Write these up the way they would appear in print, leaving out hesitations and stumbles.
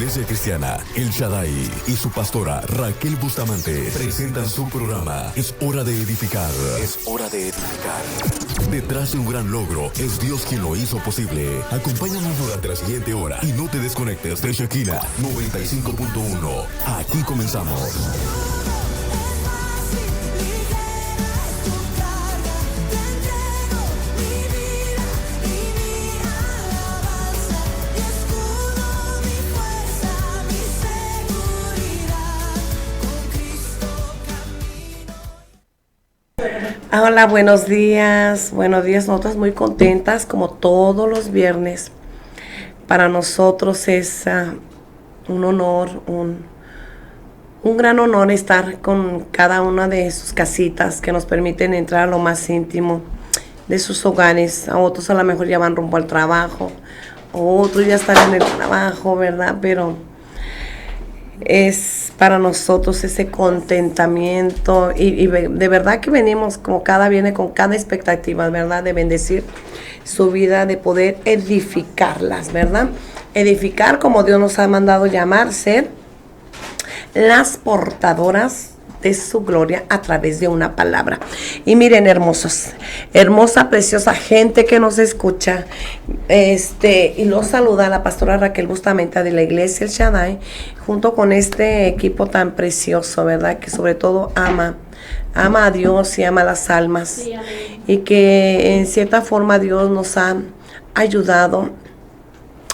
Iglesia Cristiana El Shaddai y su pastora Raquel Bustamante presentan su programa Es Hora de Edificar. Es hora de edificar. Detrás de un gran logro es Dios quien lo hizo posible. Acompáñanos durante la siguiente hora y no te desconectes de Shekinah 95.1. Aquí comenzamos. Hola, buenos días. Buenos días, nosotras muy contentas como todos los viernes. Para nosotros es un honor, un gran honor estar con cada una de sus casitas que nos permiten entrar a lo más íntimo de sus hogares. A otros a lo mejor ya van rumbo al trabajo, otros ya están en el trabajo, ¿verdad? Pero es para nosotros ese contentamiento y de verdad que venimos como viene con cada expectativa, ¿verdad? De bendecir su vida, de poder edificarlas, ¿verdad? Edificar como Dios nos ha mandado llamar, ser las portadoras de su gloria a través de una palabra. Y miren, hermosos, hermosa, preciosa gente que nos escucha, y los saluda la pastora Raquel Bustamante de la Iglesia El Shaddai, junto con este equipo tan precioso, ¿verdad? Que sobre todo ama a Dios y ama a las almas. Sí, y que en cierta forma Dios nos ha ayudado,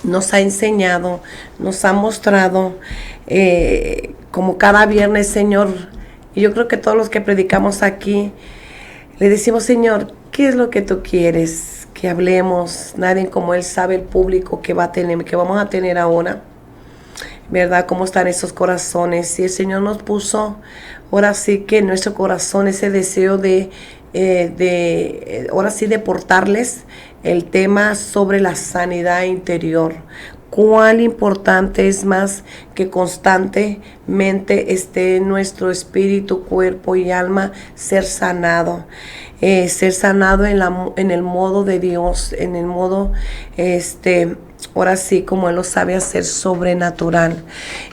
nos ha enseñado, nos ha mostrado, como cada viernes, Señor. Y yo creo que todos los que predicamos aquí le decimos, Señor, ¿qué es lo que tú quieres que hablemos? Nadie como Él sabe el público que vamos a tener ahora, ¿verdad? Cómo están esos corazones. Y el Señor nos puso, ahora sí que en nuestro corazón ese deseo de ahora sí de portarles el tema sobre la sanidad interior. Cuán importante es más que constantemente esté en nuestro espíritu, cuerpo y alma ser sanado en el modo de Dios, en el modo, ahora sí, como Él lo sabe hacer, sobrenatural.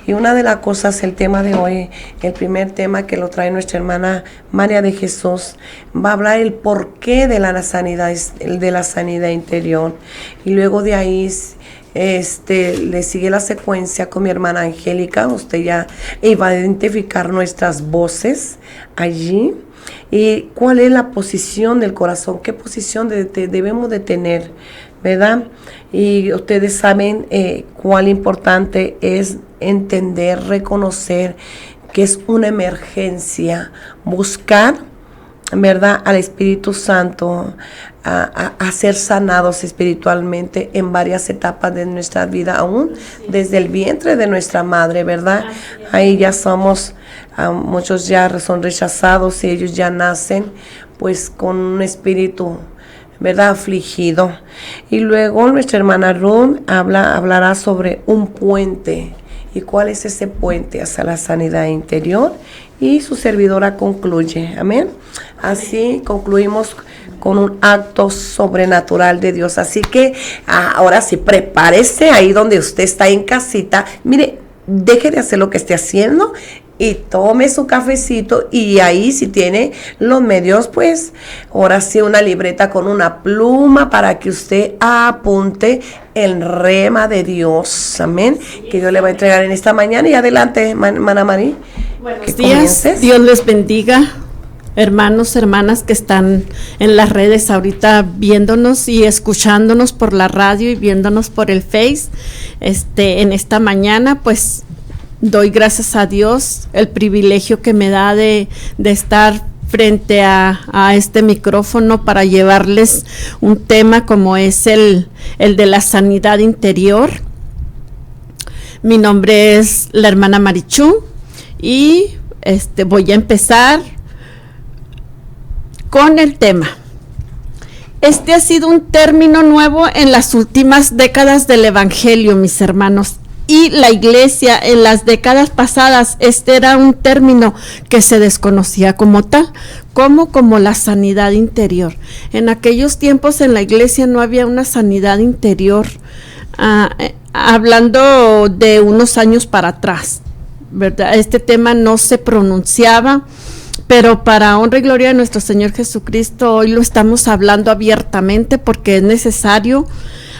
Y una de las cosas, el tema de hoy, el primer tema que lo trae nuestra hermana María de Jesús, va a hablar el porqué de la sanidad interior. Y luego de ahí le sigue la secuencia con mi hermana Angélica. Usted ya va a identificar nuestras voces allí y cuál es la posición del corazón, qué posición debemos de tener, ¿verdad? Y ustedes saben cuál importante es entender, reconocer que es una emergencia, buscar, ¿verdad?, al Espíritu Santo, a ser sanados espiritualmente en varias etapas de nuestra vida, aún desde el vientre de nuestra madre, ¿verdad? Ahí ya somos, muchos ya son rechazados y ellos ya nacen pues con un espíritu, ¿verdad?, afligido. Y luego nuestra hermana Ruth hablará sobre un puente. ¿Y cuál es ese puente hacia la sanidad interior? Y su servidora concluye, amén. Así concluimos con un acto sobrenatural de Dios. Así que ahora sí, prepárese ahí donde usted está en casita. Mire, deje de hacer lo que esté haciendo y tome su cafecito, y ahí si tiene los medios, pues ahora sí una libreta con una pluma para que usted apunte el rema de Dios, amén, que Dios le va a entregar en esta mañana. Y adelante, hermana María. Buenos días, Dios les bendiga, hermanos, hermanas que están en las redes ahorita viéndonos y escuchándonos por la radio y viéndonos por el Face. En esta mañana pues doy gracias a Dios el privilegio que me da de estar frente a este micrófono para llevarles un tema como es el de la sanidad interior. Mi nombre es la hermana Marichú y voy a empezar con el tema. Este ha sido un término nuevo en las últimas décadas del Evangelio, mis hermanos. Y la iglesia en las décadas pasadas, este era un término que se desconocía como tal, como la sanidad interior. En aquellos tiempos en la iglesia no había una sanidad interior hablando de unos años para atrás, ¿verdad? Este tema no se pronunciaba, pero para honra y gloria de nuestro Señor Jesucristo, hoy lo estamos hablando abiertamente porque es necesario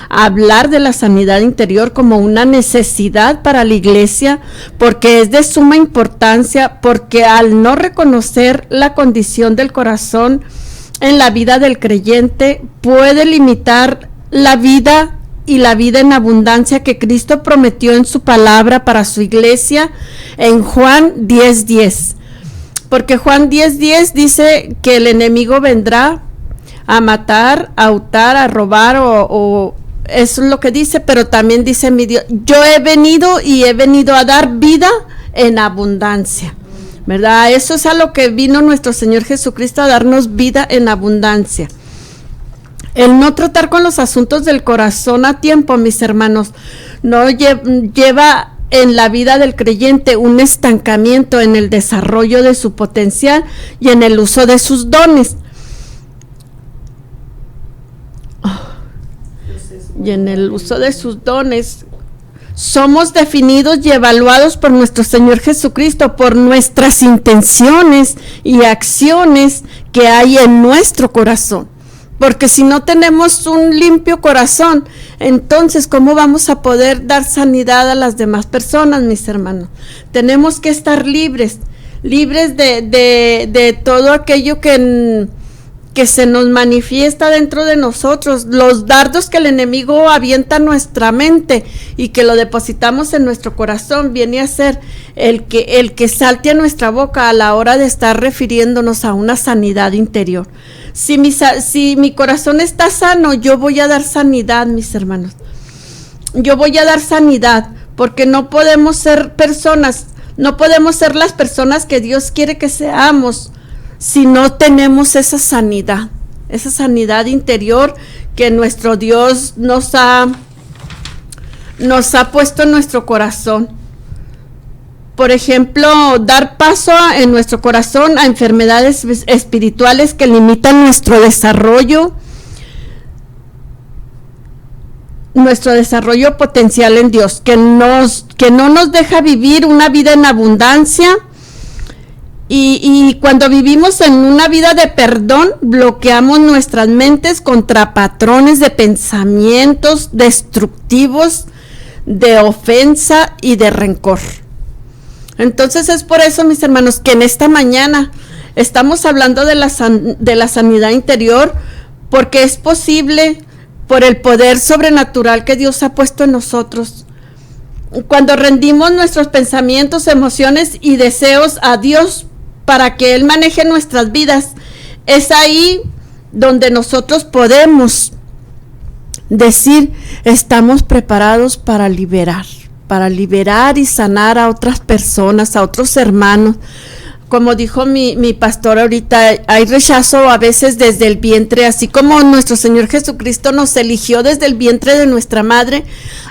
hablar de la sanidad interior como una necesidad para la iglesia, porque es de suma importancia, porque al no reconocer la condición del corazón en la vida del creyente, puede limitar la vida y la vida en abundancia que Cristo prometió en su palabra para su iglesia en Juan 10:10. Porque Juan 10:10 dice que el enemigo vendrá a matar, a hurtar, a robar o eso es lo que dice, pero también dice mi Dios, yo he venido a dar vida en abundancia, ¿verdad? Eso es a lo que vino nuestro Señor Jesucristo, a darnos vida en abundancia. El no tratar con los asuntos del corazón a tiempo, mis hermanos, no lleva en la vida del creyente un estancamiento en el desarrollo de su potencial y en el uso de sus dones. Y en el uso de sus dones somos definidos y evaluados por nuestro Señor Jesucristo, por nuestras intenciones y acciones que hay en nuestro corazón. Porque si no tenemos un limpio corazón, entonces ¿cómo vamos a poder dar sanidad a las demás personas, mis hermanos? Tenemos que estar libres de todo aquello que se nos manifiesta dentro de nosotros, los dardos que el enemigo avienta a nuestra mente y que lo depositamos en nuestro corazón, viene a ser el que salte a nuestra boca a la hora de estar refiriéndonos a una sanidad interior. Si mi corazón está sano, yo voy a dar sanidad, mis hermanos. Yo voy a dar sanidad, porque no podemos ser las personas que Dios quiere que seamos si no tenemos esa sanidad interior que nuestro Dios nos ha puesto en nuestro corazón. Por ejemplo, dar paso en nuestro corazón a enfermedades espirituales que limitan nuestro desarrollo potencial en Dios, que no nos deja vivir una vida en abundancia. Y cuando vivimos en una vida de perdón, bloqueamos nuestras mentes contra patrones de pensamientos destructivos, de ofensa y de rencor. Entonces es por eso, mis hermanos, que en esta mañana estamos hablando de la sanidad interior, porque es posible por el poder sobrenatural que Dios ha puesto en nosotros. Cuando rendimos nuestros pensamientos, emociones y deseos a Dios para que Él maneje nuestras vidas, es ahí donde nosotros podemos decir, estamos preparados para liberar y sanar a otras personas, a otros hermanos. Como dijo mi pastor ahorita, hay rechazo a veces desde el vientre, así como nuestro Señor Jesucristo nos eligió desde el vientre de nuestra madre,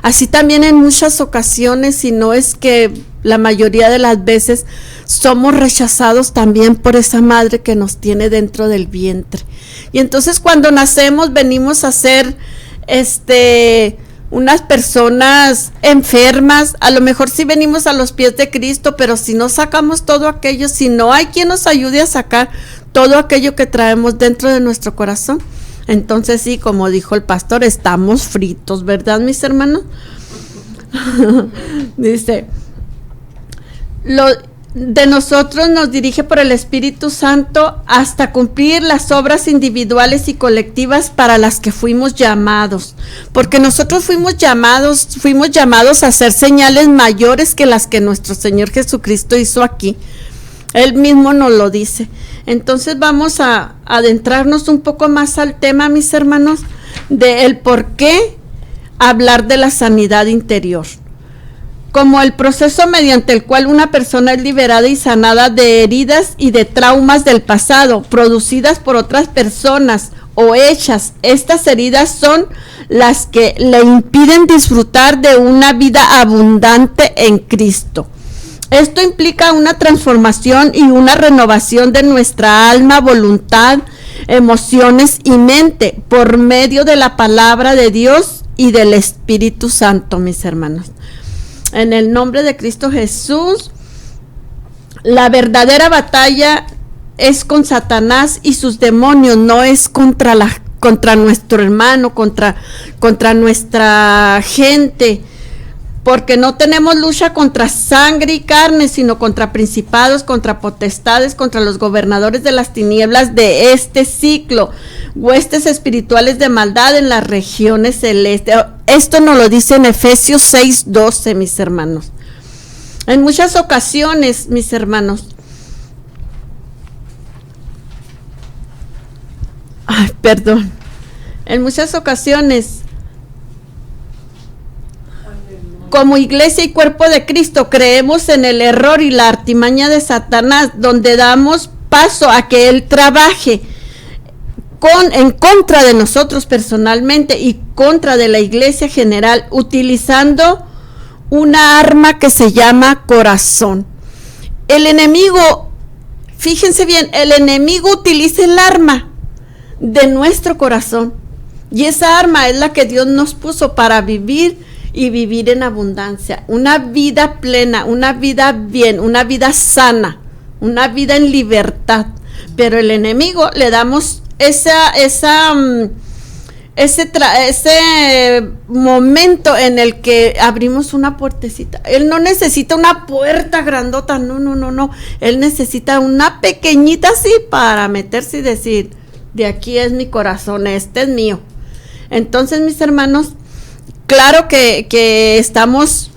así también en muchas ocasiones, si no es que la mayoría de las veces, somos rechazados también por esa madre que nos tiene dentro del vientre. Y entonces cuando nacemos venimos a ser unas personas enfermas, a lo mejor sí venimos a los pies de Cristo, pero si no sacamos todo aquello, si no hay quien nos ayude a sacar todo aquello que traemos dentro de nuestro corazón, entonces sí, como dijo el pastor, estamos fritos, ¿verdad, mis hermanos? Dice, de nosotros nos dirige por el Espíritu Santo hasta cumplir las obras individuales y colectivas para las que fuimos llamados, porque nosotros fuimos llamados a hacer señales mayores que las que nuestro Señor Jesucristo hizo aquí. Él mismo nos lo dice. Entonces vamos a adentrarnos un poco más al tema, mis hermanos, de el por qué hablar de la sanidad interior. Como el proceso mediante el cual una persona es liberada y sanada de heridas y de traumas del pasado, producidas por otras personas o hechas. Estas heridas son las que le impiden disfrutar de una vida abundante en Cristo. Esto implica una transformación y una renovación de nuestra alma, voluntad, emociones y mente por medio de la palabra de Dios y del Espíritu Santo, mis hermanos. En el nombre de Cristo Jesús, la verdadera batalla es con Satanás y sus demonios, no es contra nuestro hermano, contra nuestra gente, porque no tenemos lucha contra sangre y carne, sino contra principados, contra potestades, contra los gobernadores de las tinieblas de este ciclo, huestes espirituales de maldad en las regiones celestes. Esto nos lo dice en Efesios 6:12, mis hermanos. En muchas ocasiones, mis hermanos, en muchas ocasiones, como iglesia y cuerpo de Cristo, creemos en el error y la artimaña de Satanás, donde damos paso a que él trabaje en contra de nosotros personalmente y contra de la iglesia general, utilizando una arma que se llama corazón. El enemigo, fíjense bien, el enemigo utiliza el arma de nuestro corazón, y esa arma es la que Dios nos puso para vivir y vivir en abundancia, una vida plena, una vida bien, una vida sana, una vida en libertad. Pero el enemigo le damos ese momento en el que abrimos una puertecita. Él no necesita una puerta grandota, no. Él necesita una pequeñita así para meterse y decir: de aquí es mi corazón, este es mío. Entonces, mis hermanos, claro que estamos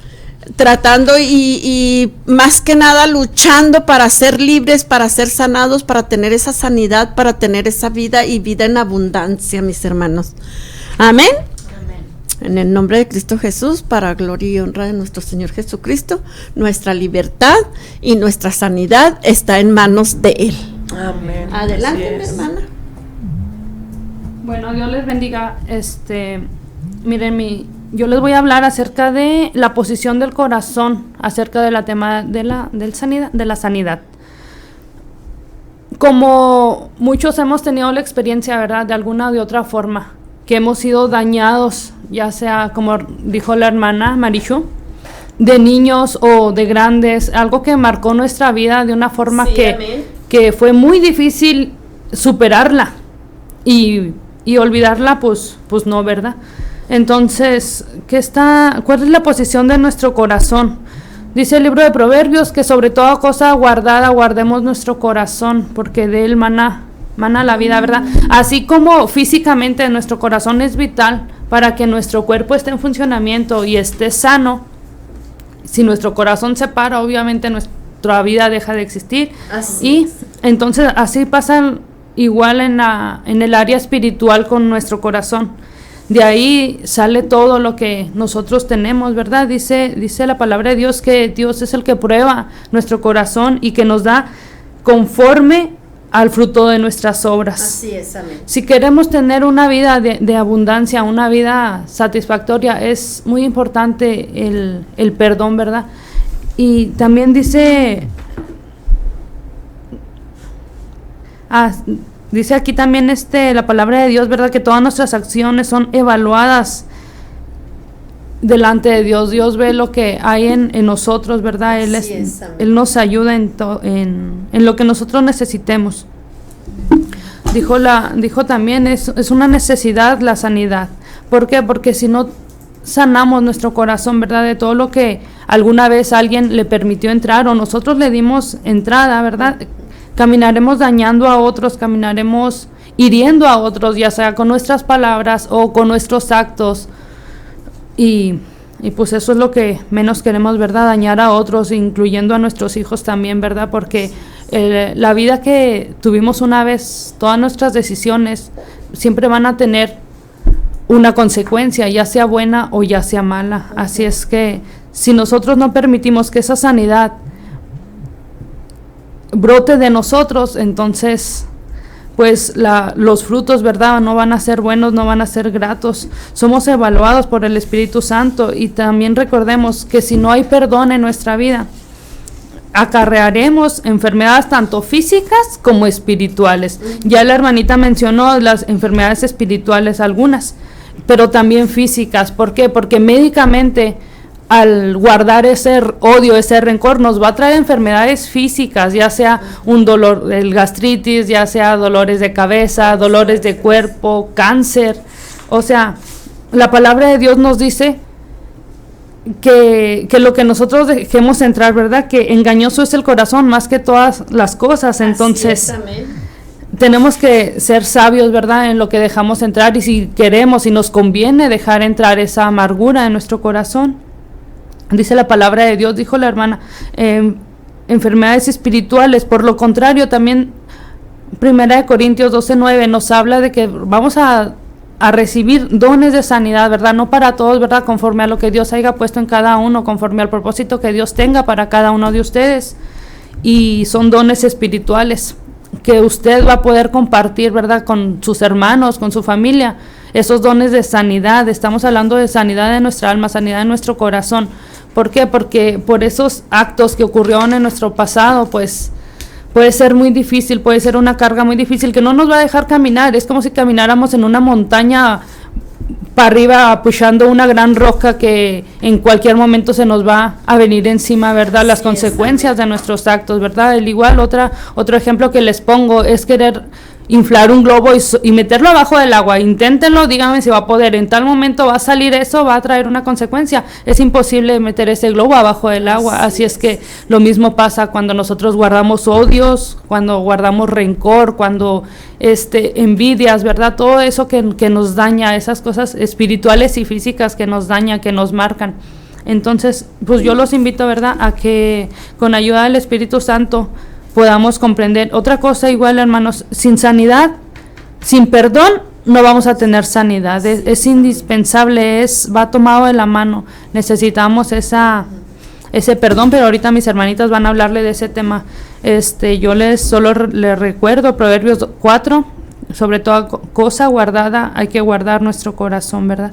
tratando y más que nada luchando para ser libres, para ser sanados, para tener esa sanidad, para tener esa vida y vida en abundancia, mis hermanos. Amén. Amén. En el nombre de Cristo Jesús, para gloria y honra de nuestro Señor Jesucristo, nuestra libertad y nuestra sanidad está en manos de Él. Amén. Adelante, mi hermana. Bueno, Dios les bendiga. Miren, yo les voy a hablar acerca de la posición del corazón, acerca de la tema de la sanidad. Como muchos hemos tenido la experiencia, ¿verdad?, de alguna o de otra forma, que hemos sido dañados, ya sea, como dijo la hermana Marichu, de niños o de grandes, algo que marcó nuestra vida de una forma que fue muy difícil superarla y olvidarla, pues no, ¿verdad? Entonces, ¿cuál es la posición de nuestro corazón? Dice el libro de Proverbios que sobre toda cosa guardada guardemos nuestro corazón, porque de él mana la vida, ¿verdad? Así como físicamente nuestro corazón es vital para que nuestro cuerpo esté en funcionamiento y esté sano. Si nuestro corazón se para, obviamente nuestra vida deja de existir. Entonces así pasa igual en el área espiritual con nuestro corazón. De ahí sale todo lo que nosotros tenemos, ¿verdad? Dice la palabra de Dios que Dios es el que prueba nuestro corazón y que nos da conforme al fruto de nuestras obras. Así es, amén. Si queremos tener una vida de abundancia, una vida satisfactoria, es muy importante el perdón, ¿verdad? Y también dice aquí también la palabra de Dios, ¿verdad?, que todas nuestras acciones son evaluadas delante de Dios. Dios ve lo que hay en nosotros, ¿verdad? Él nos ayuda en lo que nosotros necesitemos. Dijo también, es una necesidad la sanidad. ¿Por qué? Porque si no sanamos nuestro corazón, ¿verdad?, de todo lo que alguna vez alguien le permitió entrar o nosotros le dimos entrada, ¿verdad?, caminaremos dañando a otros, caminaremos hiriendo a otros, ya sea con nuestras palabras o con nuestros actos. Y pues eso es lo que menos queremos, ¿verdad?, dañar a otros, incluyendo a nuestros hijos también, ¿verdad? Porque la vida que tuvimos una vez, todas nuestras decisiones siempre van a tener una consecuencia, ya sea buena o ya sea mala. Así es que si nosotros no permitimos que esa sanidad brote de nosotros, entonces pues los frutos, ¿verdad?, no van a ser buenos, no van a ser gratos. Somos evaluados por el Espíritu Santo y también recordemos que si no hay perdón en nuestra vida, acarrearemos enfermedades tanto físicas como espirituales. Ya la hermanita mencionó las enfermedades espirituales, algunas. pero también físicas. ¿Por qué? Porque médicamente, al guardar ese odio, ese rencor, nos va a traer enfermedades físicas, ya sea un dolor, el gastritis, ya sea dolores de cabeza, dolores de cuerpo, cáncer. O sea, la palabra de Dios nos dice que lo que nosotros dejemos entrar, ¿verdad? Que engañoso es el corazón más que todas las cosas. Entonces, tenemos que ser sabios, ¿verdad? En lo que dejamos entrar, y si queremos, si nos conviene dejar entrar esa amargura en nuestro corazón. Dice la palabra de Dios, dijo la hermana, enfermedades espirituales. Por lo contrario, también 1 Corintios 12:9 nos habla de que vamos a recibir dones de sanidad, ¿verdad? No para todos, ¿verdad? Conforme a lo que Dios haya puesto en cada uno, conforme al propósito que Dios tenga para cada uno de ustedes. Y son dones espirituales que usted va a poder compartir, ¿verdad? Con sus hermanos, con su familia. Esos dones de sanidad, estamos hablando de sanidad de nuestra alma, sanidad de nuestro corazón. ¿Por qué? Porque por esos actos que ocurrieron en nuestro pasado, pues puede ser muy difícil, puede ser una carga muy difícil que no nos va a dejar caminar. Es como si camináramos en una montaña para arriba, pushando una gran roca que en cualquier momento se nos va a venir encima, ¿verdad? Las consecuencias de nuestros actos, ¿verdad? El igual, otro ejemplo que les pongo es querer inflar un globo y meterlo abajo del agua. Inténtenlo, díganme si va a poder. En tal momento va a salir eso, va a traer una consecuencia. Es imposible meter ese globo abajo del agua. Así es que lo mismo pasa cuando nosotros guardamos odios, cuando guardamos rencor, cuando envidias, ¿verdad? Todo eso que nos daña, esas cosas espirituales y físicas que nos dañan, que nos marcan. Entonces, pues yo los invito, ¿verdad?, a que con ayuda del Espíritu Santo podamos comprender. Otra cosa igual, hermanos, sin sanidad, sin perdón, no vamos a tener sanidad. Es indispensable, va tomado de la mano. Necesitamos ese perdón, pero ahorita mis hermanitas van a hablarle de ese tema. Yo solo les recuerdo Proverbios 4, sobre toda cosa guardada, hay que guardar nuestro corazón, ¿verdad?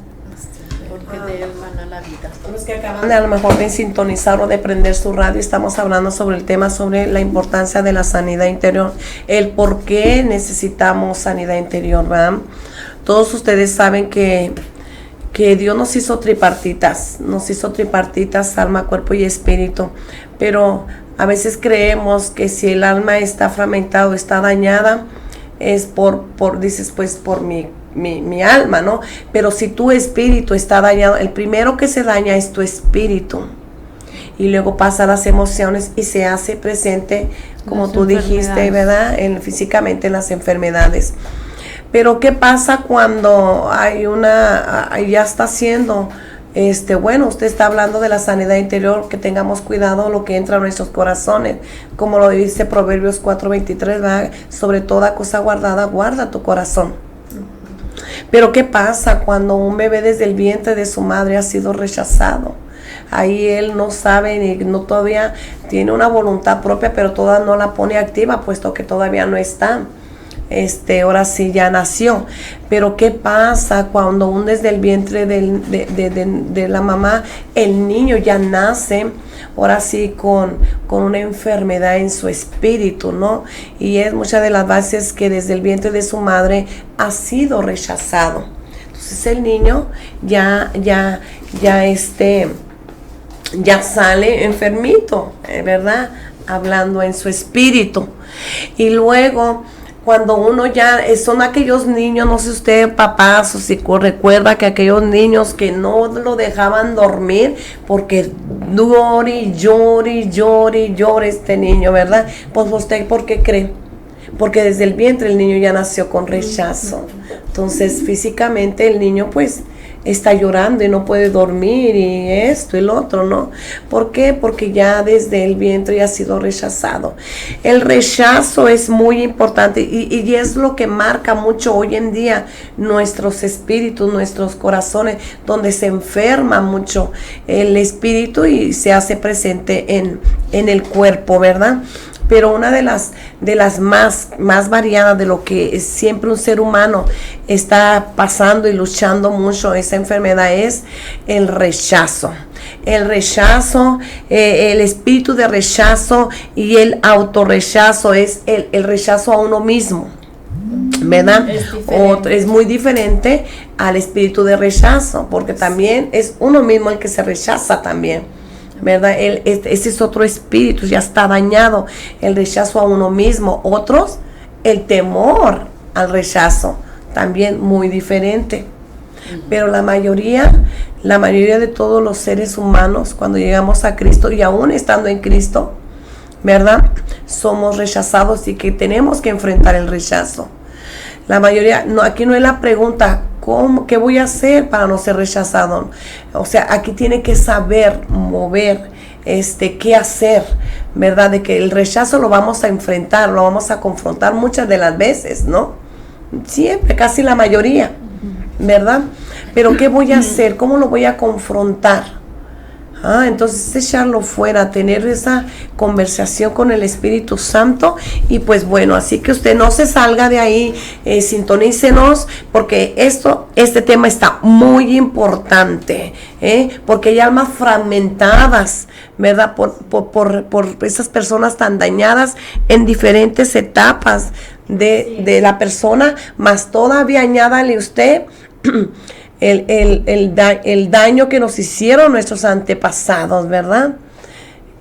Porque de él mana la vida. Los que acaban de a lo mejor de sintonizar o de prender su radio, estamos hablando sobre el tema, sobre la importancia de la sanidad interior, el por qué necesitamos sanidad interior, ¿verdad? Todos ustedes saben que Dios nos hizo tripartitas, alma, cuerpo y espíritu, pero a veces creemos que si el alma está fragmentada, está dañada, es por mi alma, ¿no? Pero si tu espíritu está dañado, el primero que se daña es tu espíritu, y luego pasa las emociones y se hace presente, como las tú dijiste, ¿verdad? Físicamente en las enfermedades. Pero ¿qué pasa cuando ya está haciendo, bueno, usted está hablando de la sanidad interior, que tengamos cuidado lo que entra a nuestros corazones, como lo dice Proverbios 4:23, ¿verdad? Sobre toda cosa guardada, guarda tu corazón. Pero ¿qué pasa cuando un bebé desde el vientre de su madre ha sido rechazado? Ahí él no sabe, no todavía tiene una voluntad propia, pero toda no la pone activa, puesto que todavía no está. Ahora sí ya nació. Pero ¿qué pasa cuando aún desde el vientre de la mamá el niño ya nace, ahora sí con una enfermedad en su espíritu, ¿no? Y es muchas de las veces que desde el vientre de su madre ha sido rechazado. Entonces el niño ya sale enfermito, ¿verdad? Hablando en su espíritu. Y luego, cuando uno son aquellos niños, no sé usted, papás, o si recuerda que aquellos niños que no lo dejaban dormir porque llore este niño, ¿verdad? Pues usted, ¿por qué cree? Porque desde el vientre el niño ya nació con rechazo. Entonces, físicamente el niño pues está llorando y no puede dormir y esto y lo otro, ¿no? ¿Por qué? Porque ya desde el vientre ya ha sido rechazado. El rechazo es muy importante y es lo que marca mucho hoy en día nuestros espíritus, nuestros corazones, donde se enferma mucho el espíritu y se hace presente en el cuerpo, ¿verdad? Pero una de las más variadas de lo que siempre un ser humano está pasando y luchando mucho esa enfermedad es el rechazo. El rechazo, el espíritu de rechazo y el autorrechazo es el rechazo a uno mismo. ¿verdad? Es muy diferente al espíritu de rechazo, porque también es uno mismo el que se rechaza también, ¿verdad? Ese es otro espíritu, ya está dañado, el rechazo a uno mismo. Otros, el temor al rechazo, también muy diferente. Pero la mayoría de todos los seres humanos, cuando llegamos a Cristo y aún estando en Cristo, ¿verdad?, somos rechazados y que tenemos que enfrentar el rechazo. La mayoría, no, aquí no es la pregunta, ¿qué voy a hacer para no ser rechazado? O sea, aquí tiene que saber mover, qué hacer, ¿verdad? De que el rechazo lo vamos a enfrentar, lo vamos a confrontar muchas de las veces, ¿no? Siempre, casi la mayoría, ¿verdad? Pero ¿qué voy a hacer? ¿Cómo lo voy a confrontar? Entonces echarlo fuera, tener esa conversación con el Espíritu Santo. Y pues bueno, así que usted no se salga de ahí, sintonícenos, porque este tema está muy importante, porque hay almas fragmentadas, ¿verdad? Por esas personas tan dañadas en diferentes etapas de la persona, más todavía añádale usted el daño que nos hicieron nuestros antepasados, ¿verdad?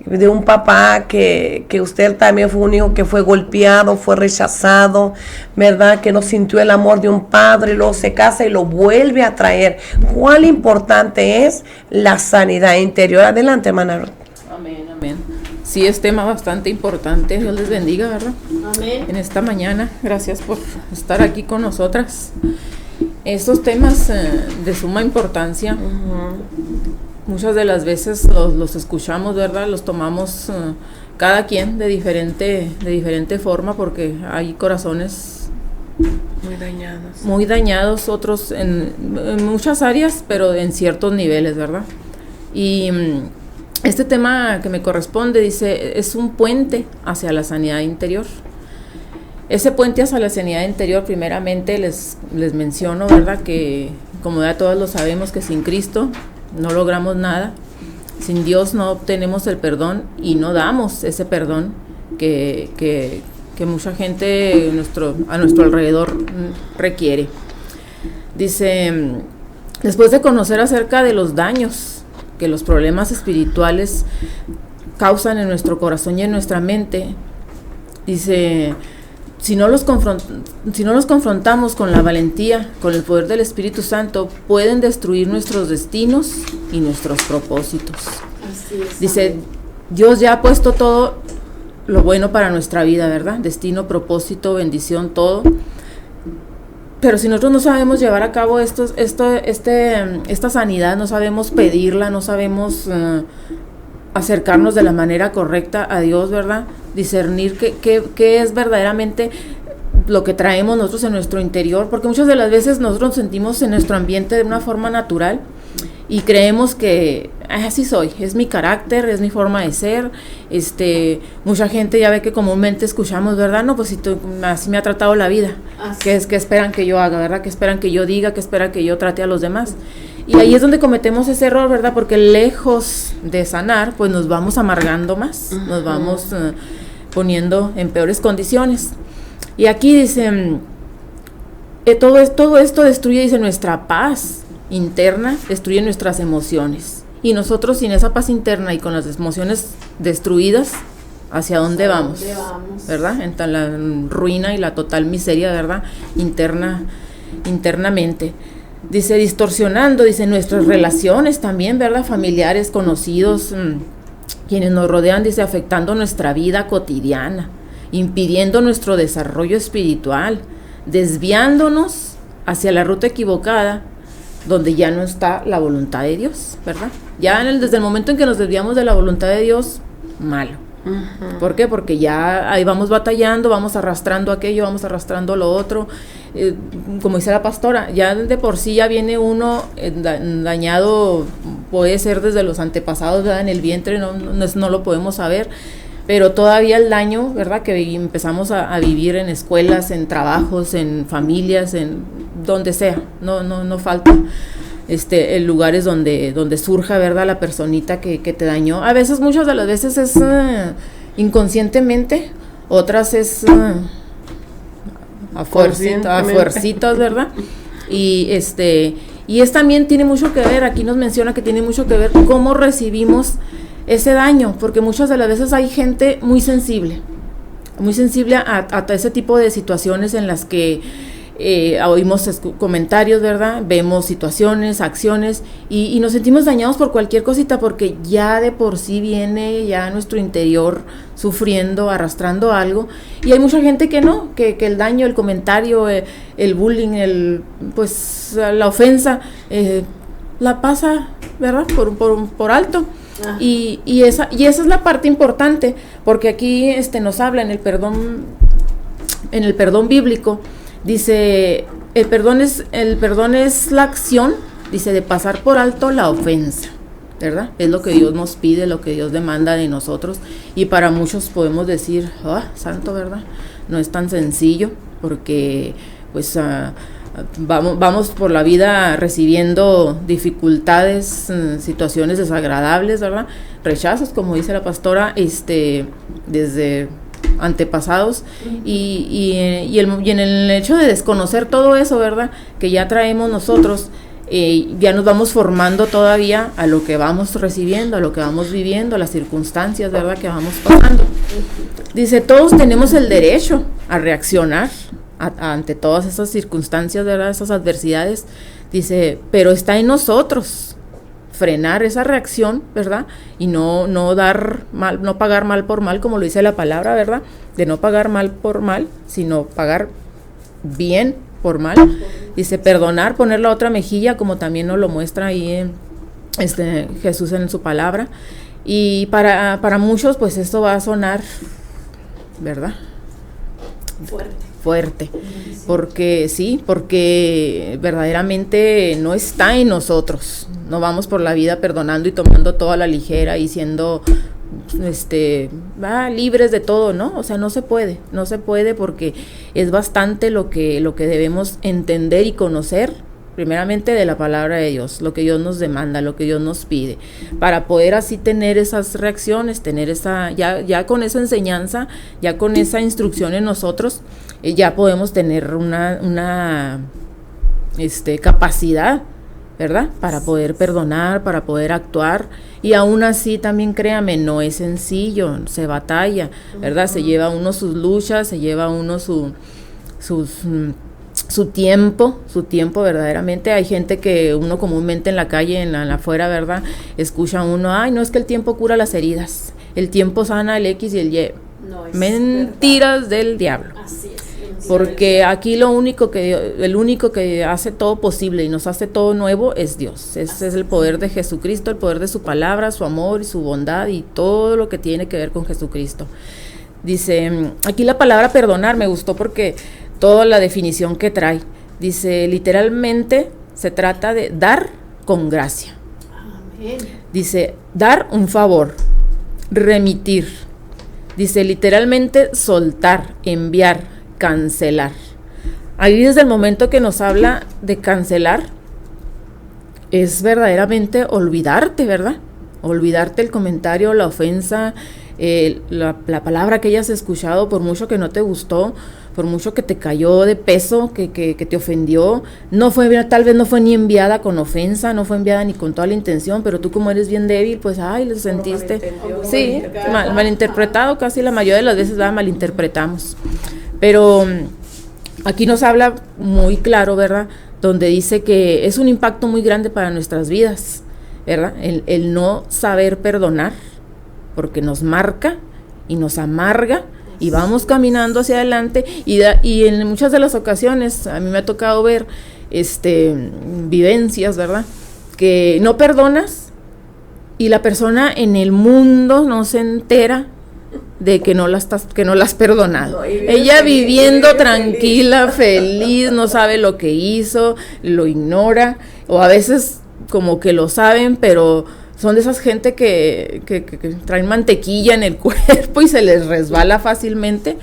De un papá que usted también fue un hijo que fue golpeado, fue rechazado, ¿verdad? Que no sintió el amor de un padre, luego se casa y lo vuelve a traer. ¿Cuál importante es la sanidad interior? Adelante, hermana Ruth. Amén, amén. Sí, es tema bastante importante. Dios les bendiga, ¿verdad? Amén. En esta mañana, gracias por estar aquí con nosotras. Estos temas de suma importancia, muchas de las veces los escuchamos, ¿verdad? Los tomamos cada quien de diferente forma, porque hay corazones muy dañados, otros en muchas áreas, pero en ciertos niveles, ¿verdad? Y este tema que me corresponde, dice, es un puente hacia la sanidad interior. Ese puente hacia la sanidad interior, primeramente les menciono, ¿verdad?, que como ya todos lo sabemos, que sin Cristo no logramos nada, sin Dios no obtenemos el perdón y no damos ese perdón que mucha gente a nuestro alrededor requiere. Dice, después de conocer acerca de los daños que los problemas espirituales causan en nuestro corazón y en nuestra mente, dice, si no los confrontamos con la valentía, con el poder del Espíritu Santo, pueden destruir nuestros destinos y nuestros propósitos. Así es, dice, Dios ya ha puesto todo lo bueno para nuestra vida, ¿verdad? Destino, propósito, bendición, todo. Pero si nosotros no sabemos llevar a cabo esta sanidad, no sabemos pedirla, no sabemos acercarnos de la manera correcta a Dios, ¿verdad? Discernir qué es verdaderamente lo que traemos nosotros en nuestro interior, porque muchas de las veces nosotros nos sentimos en nuestro ambiente de una forma natural y creemos que así soy, es mi carácter, es mi forma de ser. Mucha gente ya ve que comúnmente escuchamos, ¿verdad? No, pues así me ha tratado la vida, que esperan que yo haga, ¿verdad? Que esperan que yo diga, que esperan que yo trate a los demás. Y ahí es donde cometemos ese error, ¿verdad? Porque lejos de sanar, pues nos vamos amargando más, nos vamos poniendo en peores condiciones. Y aquí dicen, todo esto destruye, dice, nuestra paz interna, destruye nuestras emociones. Y nosotros sin esa paz interna y con las emociones destruidas, ¿hacia dónde vamos? ¿Verdad? En la ruina y la total miseria, ¿verdad? Internamente. Dice, distorsionando, dice, nuestras relaciones también, ¿verdad? Familiares, conocidos, quienes nos rodean, dice, afectando nuestra vida cotidiana, impidiendo nuestro desarrollo espiritual, desviándonos hacia la ruta equivocada, donde ya no está la voluntad de Dios, ¿verdad? Ya desde el momento en que nos desviamos de la voluntad de Dios, malo. ¿Por qué? Porque ya ahí vamos batallando, vamos arrastrando aquello, vamos arrastrando lo otro. Como dice la pastora, ya de por sí ya viene uno dañado, puede ser desde los antepasados, ¿verdad? En el vientre, no lo podemos saber, pero todavía el daño, ¿verdad? Que empezamos a vivir en escuelas, en trabajos, en familias, en donde sea, no falta en lugares donde surja, ¿verdad? La personita que te dañó. A veces, muchas de las veces es inconscientemente, otras es a fuercitas, ¿verdad? Y también tiene mucho que ver, aquí nos menciona que tiene mucho que ver cómo recibimos ese daño, porque muchas de las veces hay gente muy sensible a ese tipo de situaciones en las que oímos comentarios, ¿verdad? Vemos situaciones, acciones y nos sentimos dañados por cualquier cosita porque ya de por sí viene ya nuestro interior sufriendo, arrastrando algo, y hay mucha gente que no, que el daño, el comentario, el bullying, la ofensa, la pasa, ¿verdad? Por alto. Y esa es la parte importante, porque aquí nos habla en el perdón bíblico. Dice, el perdón es la acción, dice, de pasar por alto la ofensa, ¿verdad? Es lo que Dios nos pide, lo que Dios demanda de nosotros, y para muchos podemos decir, santo, ¿verdad? No es tan sencillo, porque vamos por la vida recibiendo dificultades, situaciones desagradables, ¿verdad? Rechazos, como dice la pastora, desde antepasados, y en el hecho de desconocer todo eso, ¿verdad?, que ya traemos nosotros, ya nos vamos formando todavía a lo que vamos recibiendo, a lo que vamos viviendo, a las circunstancias, ¿verdad?, que vamos pasando. Dice, todos tenemos el derecho a reaccionar ante todas esas circunstancias, ¿verdad?, esas adversidades. Dice, pero está en nosotros frenar esa reacción, ¿verdad? Y no dar mal, no pagar mal por mal, como lo dice la palabra, ¿verdad? De no pagar mal por mal, sino pagar bien por mal. Dice, perdonar, poner la otra mejilla, como también nos lo muestra ahí Jesús en su palabra. Y para muchos, pues esto va a sonar, ¿verdad? Fuerte, porque verdaderamente no está en nosotros. No vamos por la vida perdonando y tomando todo a la ligera y siendo libres de todo, ¿no? O sea, no se puede porque es bastante lo que debemos entender y conocer, primeramente de la palabra de Dios, lo que Dios nos demanda, lo que Dios nos pide, para poder así tener esas reacciones, tener ya con esa enseñanza, ya con esa instrucción en nosotros, ya podemos tener una capacidad, ¿verdad?, para poder perdonar, para poder actuar. Y aún así también, créame, no es sencillo, se batalla, ¿verdad? Se lleva uno sus luchas, se lleva uno su tiempo verdaderamente. Hay gente que uno comúnmente en la calle, en la afuera, ¿verdad?, escucha uno, ay, no, es que el tiempo cura las heridas, el tiempo sana el X y el Y. No, mentiras del diablo. Así es. Porque aquí el único que hace todo posible y nos hace todo nuevo es Dios. Ese es el poder de Jesucristo, el poder de su palabra, su amor y su bondad y todo lo que tiene que ver con Jesucristo. Dice, aquí la palabra perdonar me gustó porque toda la definición que trae, dice, literalmente se trata de dar con gracia. Amén. Dice, dar un favor, remitir. Dice, literalmente soltar, enviar, cancelar. Ahí desde el momento que nos habla de cancelar, es verdaderamente olvidarte, ¿verdad? Olvidarte el comentario, la ofensa, la palabra que hayas escuchado, por mucho que no te gustó, por mucho que te cayó de peso, que te ofendió, tal vez no fue ni enviada con ofensa, no fue enviada ni con toda la intención, pero tú como eres bien débil, pues, lo sentiste. Sí, malinterpretado, casi la mayoría de las veces malinterpretamos. Pero aquí nos habla muy claro, ¿verdad?, donde dice que es un impacto muy grande para nuestras vidas, ¿verdad?, el no saber perdonar, porque nos marca y nos amarga y vamos caminando hacia adelante y en muchas de las ocasiones a mí me ha tocado ver vivencias, ¿verdad?, que no perdonas y la persona en el mundo no se entera de que no la has perdonado. Ella viviendo tranquila, feliz, no sabe lo que hizo, lo ignora, o a veces como que lo saben, pero son de esas gente que traen mantequilla en el cuerpo y se les resbala fácilmente,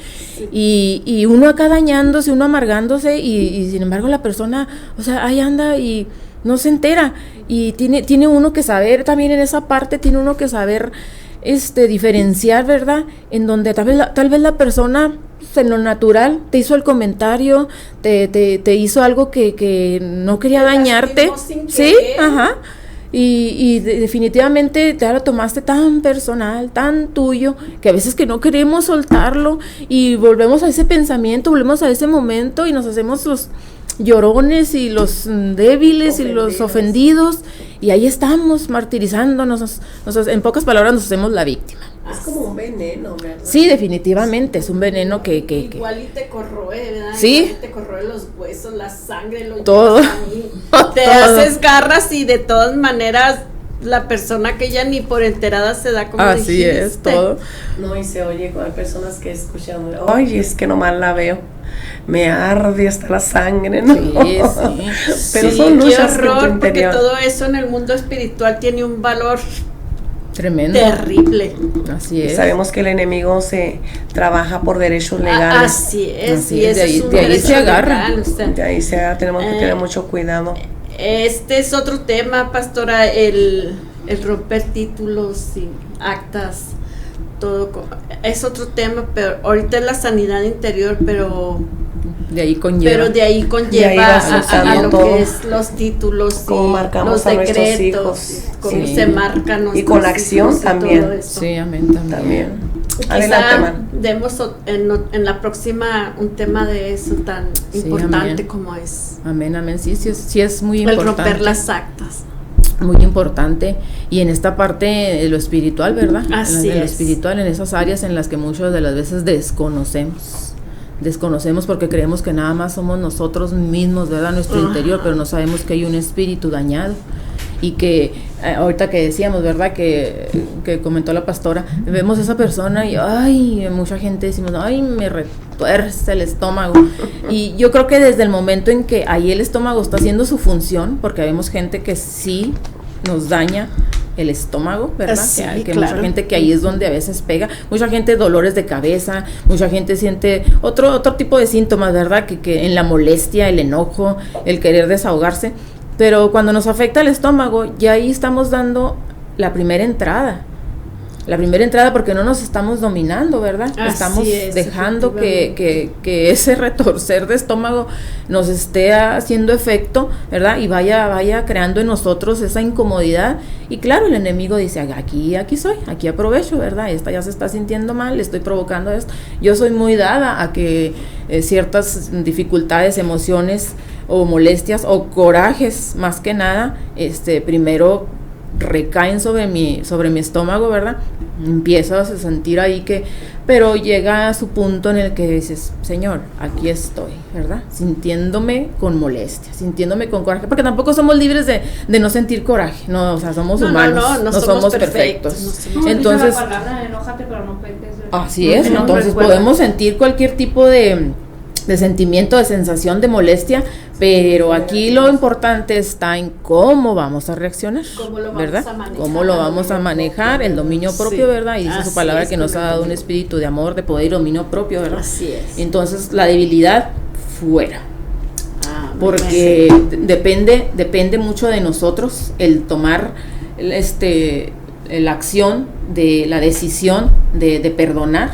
y uno acá dañándose, uno amargándose, y sin embargo la persona, o sea, ahí anda y no se entera, y tiene uno que saber también en esa parte, tiene uno que saber diferenciar, ¿verdad? En donde tal vez la persona en lo natural te hizo el comentario, te hizo algo que no quería dañarte, sí, ajá, y definitivamente te lo tomaste tan personal, tan tuyo, que a veces que no queremos soltarlo y volvemos a ese pensamiento, volvemos a ese momento y nos hacemos los llorones y los débiles y los ofendidos, y ahí estamos martirizándonos, en pocas palabras nos hacemos la víctima. Es como un veneno, ¿verdad? Sí, definitivamente, es un veneno que igual y te corroe, ¿verdad? Sí. Igual y te corroe los huesos, la sangre, todo. Te haces garras y de todas maneras la persona que ya ni por enterada se da como así dijiste. Es, todo. No, y se oye con personas que escuchan, oye, es que nomás la veo, me arde hasta la sangre, ¿no? Sí. Pero sí, son qué luchas horror, porque todo eso en el mundo espiritual tiene un valor tremendo, terrible. Así es. Y sabemos que el enemigo se trabaja por derechos legales. Así es, así y es, eso de ahí se agarra. De ahí tenemos que tener mucho cuidado. Este es otro tema, pastora, el romper títulos y actas, todo es otro tema, pero ahorita es la sanidad interior, pero de ahí conlleva a lo todo. Que es los títulos, cómo marcamos los a decretos, nuestros hijos, cómo se marcan y con la acción también. Sí, amén, también. Adelante, demos en la próxima un tema de eso tan importante amén. Como es. Amén, amén, sí es muy importante. El romper las actas. Muy importante, y en esta parte de lo espiritual, ¿verdad? Así en lo espiritual, en esas áreas en las que muchas de las veces desconocemos porque creemos que nada más somos nosotros mismos, ¿verdad? Nuestro interior, pero no sabemos que hay un espíritu dañado, y que ahorita que decíamos, ¿verdad? Que comentó la pastora, vemos a esa persona y ay, mucha gente decimos, ay, me retuerce el estómago, y yo creo que desde el momento en que ahí el estómago está haciendo su función, porque vemos gente que sí nos daña el estómago, ¿verdad? Sí, que claro. Mucha gente que ahí es donde a veces pega, mucha gente dolores de cabeza, mucha gente siente otro tipo de síntomas, ¿verdad? Que en la molestia, el enojo, el querer desahogarse, pero cuando nos afecta el estómago, ya ahí estamos dando la primera entrada porque no nos estamos dominando, ¿verdad? Estamos dejando que ese retorcer de estómago nos esté haciendo efecto, ¿verdad? Y vaya creando en nosotros esa incomodidad, y claro, el enemigo dice, aquí soy, aquí aprovecho, ¿verdad? Esta ya se está sintiendo mal, le estoy provocando esto. Yo soy muy dada a que ciertas dificultades, emociones o molestias o corajes, más que nada, primero recaen sobre mi estómago, ¿verdad? Empiezo a sentir ahí pero llega a su punto en el que dices, Señor, aquí estoy, ¿verdad? Sintiéndome con molestia, sintiéndome con coraje, porque tampoco somos libres de no sentir coraje, no, o sea, somos humanos, no somos perfectos. Entonces, la palabra, enójate, pero no peques. Así es, entonces podemos sentir cualquier tipo de sentimiento, de sensación, de molestia, pero aquí lo importante está en cómo vamos a reaccionar, ¿verdad? Cómo lo vamos a manejar, el dominio propio, ¿verdad? Y dice su palabra que nos ha dado un espíritu de amor, de poder y dominio propio, ¿verdad? Así es. Entonces, la debilidad fuera. Porque depende mucho de nosotros el tomar la acción, de la decisión de perdonar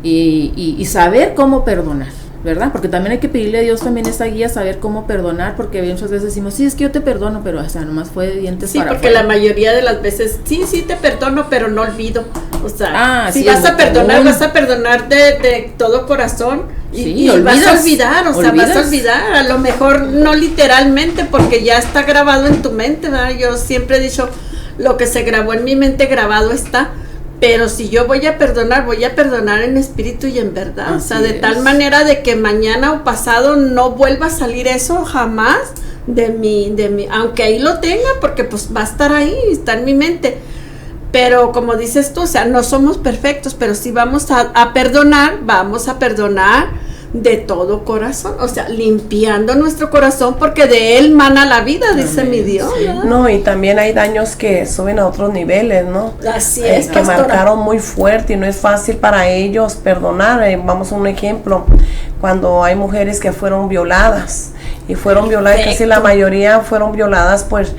y saber cómo perdonar, ¿verdad? Porque también hay que pedirle a Dios también esa guía, saber cómo perdonar, porque muchas veces decimos, sí, es que yo te perdono, pero hasta nomás fue de dientes para afuera. Sí, porque la mayoría de las veces, sí te perdono, pero no olvido. O sea, si sí, vas a perdonar de todo corazón y vas a olvidar, vas a olvidar, a lo mejor no literalmente, porque ya está grabado en tu mente, ¿verdad? Yo siempre he dicho, lo que se grabó en mi mente grabado está. Pero si yo voy a perdonar en espíritu y en verdad. Así de tal manera de que mañana o pasado no vuelva a salir eso jamás de mí, aunque ahí lo tenga, porque pues va a estar ahí, está en mi mente. Pero como dices tú, o sea, no somos perfectos, pero si vamos a perdonar de todo corazón, o sea, limpiando nuestro corazón, porque de él mana la vida, dice mi Dios. Sí. No, y también hay daños que suben a otros niveles, ¿no? Así es, que marcaron muy fuerte y no es fácil para ellos perdonar. Vamos a un ejemplo, cuando hay mujeres que fueron violadas y fueron violadas, casi la mayoría fueron violadas pues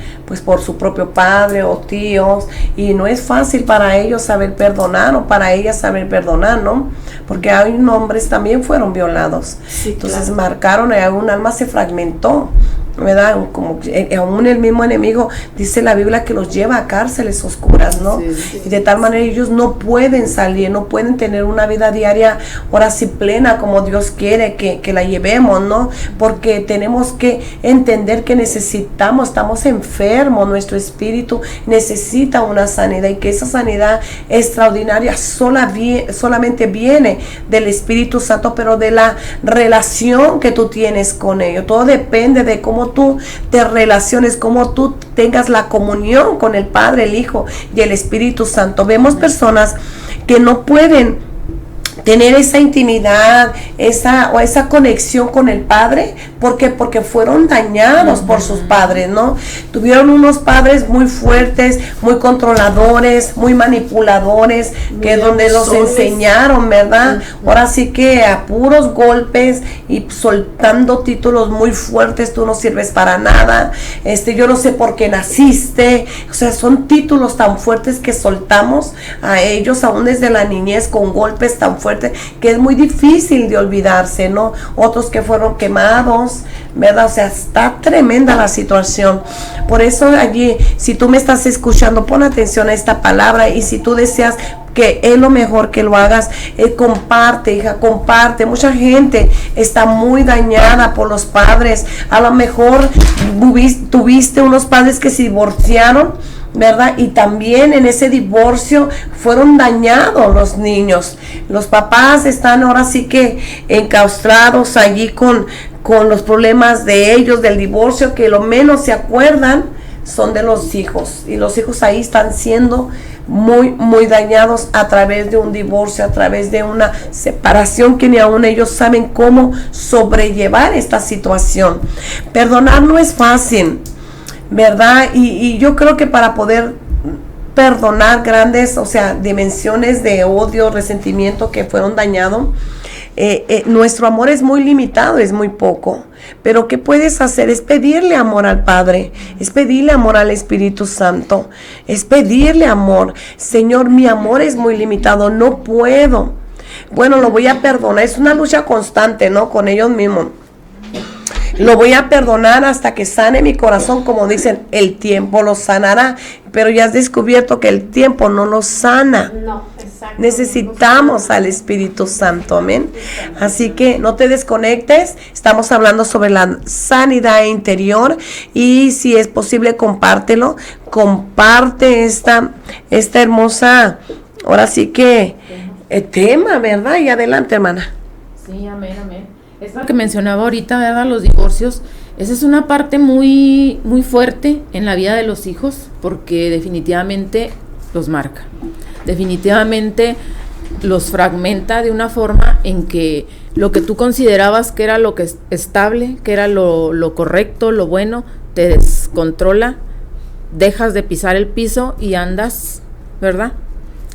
por su propio padre o tíos, y no es fácil para ellos saber perdonar o para ellas saber perdonar, ¿no? Porque hay hombres también fueron violados, sí, entonces claro, marcaron, un alma se fragmentó, ¿verdad? Como aún el mismo enemigo, dice la Biblia, que los lleva a cárceles oscuras, ¿no? Sí, sí. Y de tal manera ellos no pueden salir, no pueden tener una vida diaria, ahora sí plena, como Dios quiere que la llevemos, ¿no? Porque tenemos que entender que estamos enfermos, nuestro espíritu necesita una sanidad, y que esa sanidad extraordinaria solamente viene del Espíritu Santo, pero de la relación que tú tienes con ellos. Todo depende de cómo tú te relaciones, cómo tú tengas la comunión con el Padre, el Hijo y el Espíritu Santo. Vemos personas que no pueden tener esa intimidad, esa conexión con el Padre, porque fueron dañados por sus padres, ¿no? Tuvieron unos padres muy fuertes, muy controladores, muy manipuladores, que donde los enseñaron, ¿verdad? Ahora sí que a puros golpes y soltando títulos muy fuertes: tú no sirves para nada, yo no sé por qué naciste. O sea, son títulos tan fuertes que soltamos a ellos aún desde la niñez, con golpes tan fuertes que es muy difícil de olvidarse, ¿no? Otros que fueron quemados, ¿verdad? O sea, está tremenda la situación. Por eso allí, si tú me estás escuchando, pon atención a esta palabra, y si tú deseas que es lo mejor que lo hagas, comparte, hija, comparte. Mucha gente está muy dañada por los padres. A lo mejor tuviste unos padres que se divorciaron, ¿verdad? Y también en ese divorcio fueron dañados los niños. Los papás están ahora sí que enclaustrados allí con los problemas de ellos, del divorcio, que lo menos se acuerdan son de los hijos, y los hijos ahí están siendo muy dañados a través de un divorcio, a través de una separación, que ni aún ellos saben cómo sobrellevar esta situación. Perdonar no es fácil, ¿verdad? Y yo creo que para poder perdonar grandes, o sea, dimensiones de odio, resentimiento que fueron dañados, nuestro amor es muy limitado, es muy poco. Pero ¿qué puedes hacer? Es pedirle amor al Padre, es pedirle amor al Espíritu Santo, es pedirle amor. Señor, mi amor es muy limitado, no puedo. Bueno, lo voy a perdonar, es una lucha constante, ¿no? Con ellos mismos. Lo voy a perdonar hasta que sane mi corazón, como dicen, el tiempo lo sanará. Pero ya has descubierto que el tiempo no lo sana. No, exacto. Necesitamos al Espíritu Santo, amén. Así que no te desconectes. Estamos hablando sobre la sanidad interior, y si es posible, compártelo. Comparte esta hermosa, ahora sí que tema, ¿verdad? Y adelante, hermana. Sí, amén, amén. Es lo que mencionaba ahorita, ¿verdad? Los divorcios, esa es una parte muy fuerte en la vida de los hijos, porque definitivamente los marca, definitivamente los fragmenta de una forma en que lo que tú considerabas que era lo que es estable, que era lo correcto, lo bueno, te descontrola, dejas de pisar el piso y andas, ¿verdad?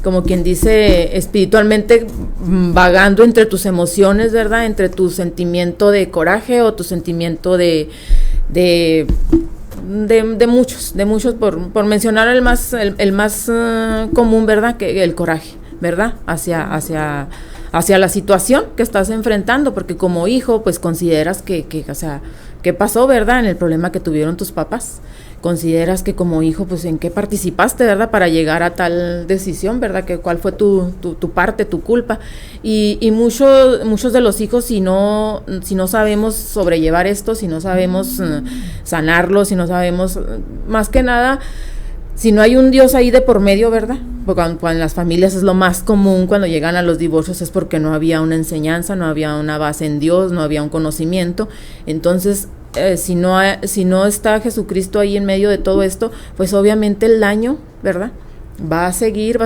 Como quien dice, espiritualmente vagando entre tus emociones, ¿verdad? Entre tu sentimiento de coraje o tu sentimiento de muchos, por mencionar el más común, ¿verdad? Que el coraje, ¿verdad? Hacia la situación que estás enfrentando, porque como hijo, pues consideras o sea, ¿qué pasó, verdad? En el problema que tuvieron tus papás. Consideras que como hijo, pues en qué participaste, ¿verdad? Para llegar a tal decisión, ¿verdad? Que cuál fue tu parte, tu culpa. Y muchos de los hijos, si no sabemos sobrellevar esto, si no sabemos sanarlo, si no sabemos, más que nada, si no hay un Dios ahí de por medio, ¿verdad? Porque cuando en las familias es lo más común cuando llegan a los divorcios, es porque no había una enseñanza, no había una base en Dios, no había un conocimiento. Entonces, si no está Jesucristo ahí en medio de todo esto, pues obviamente el daño, ¿verdad? Va a seguir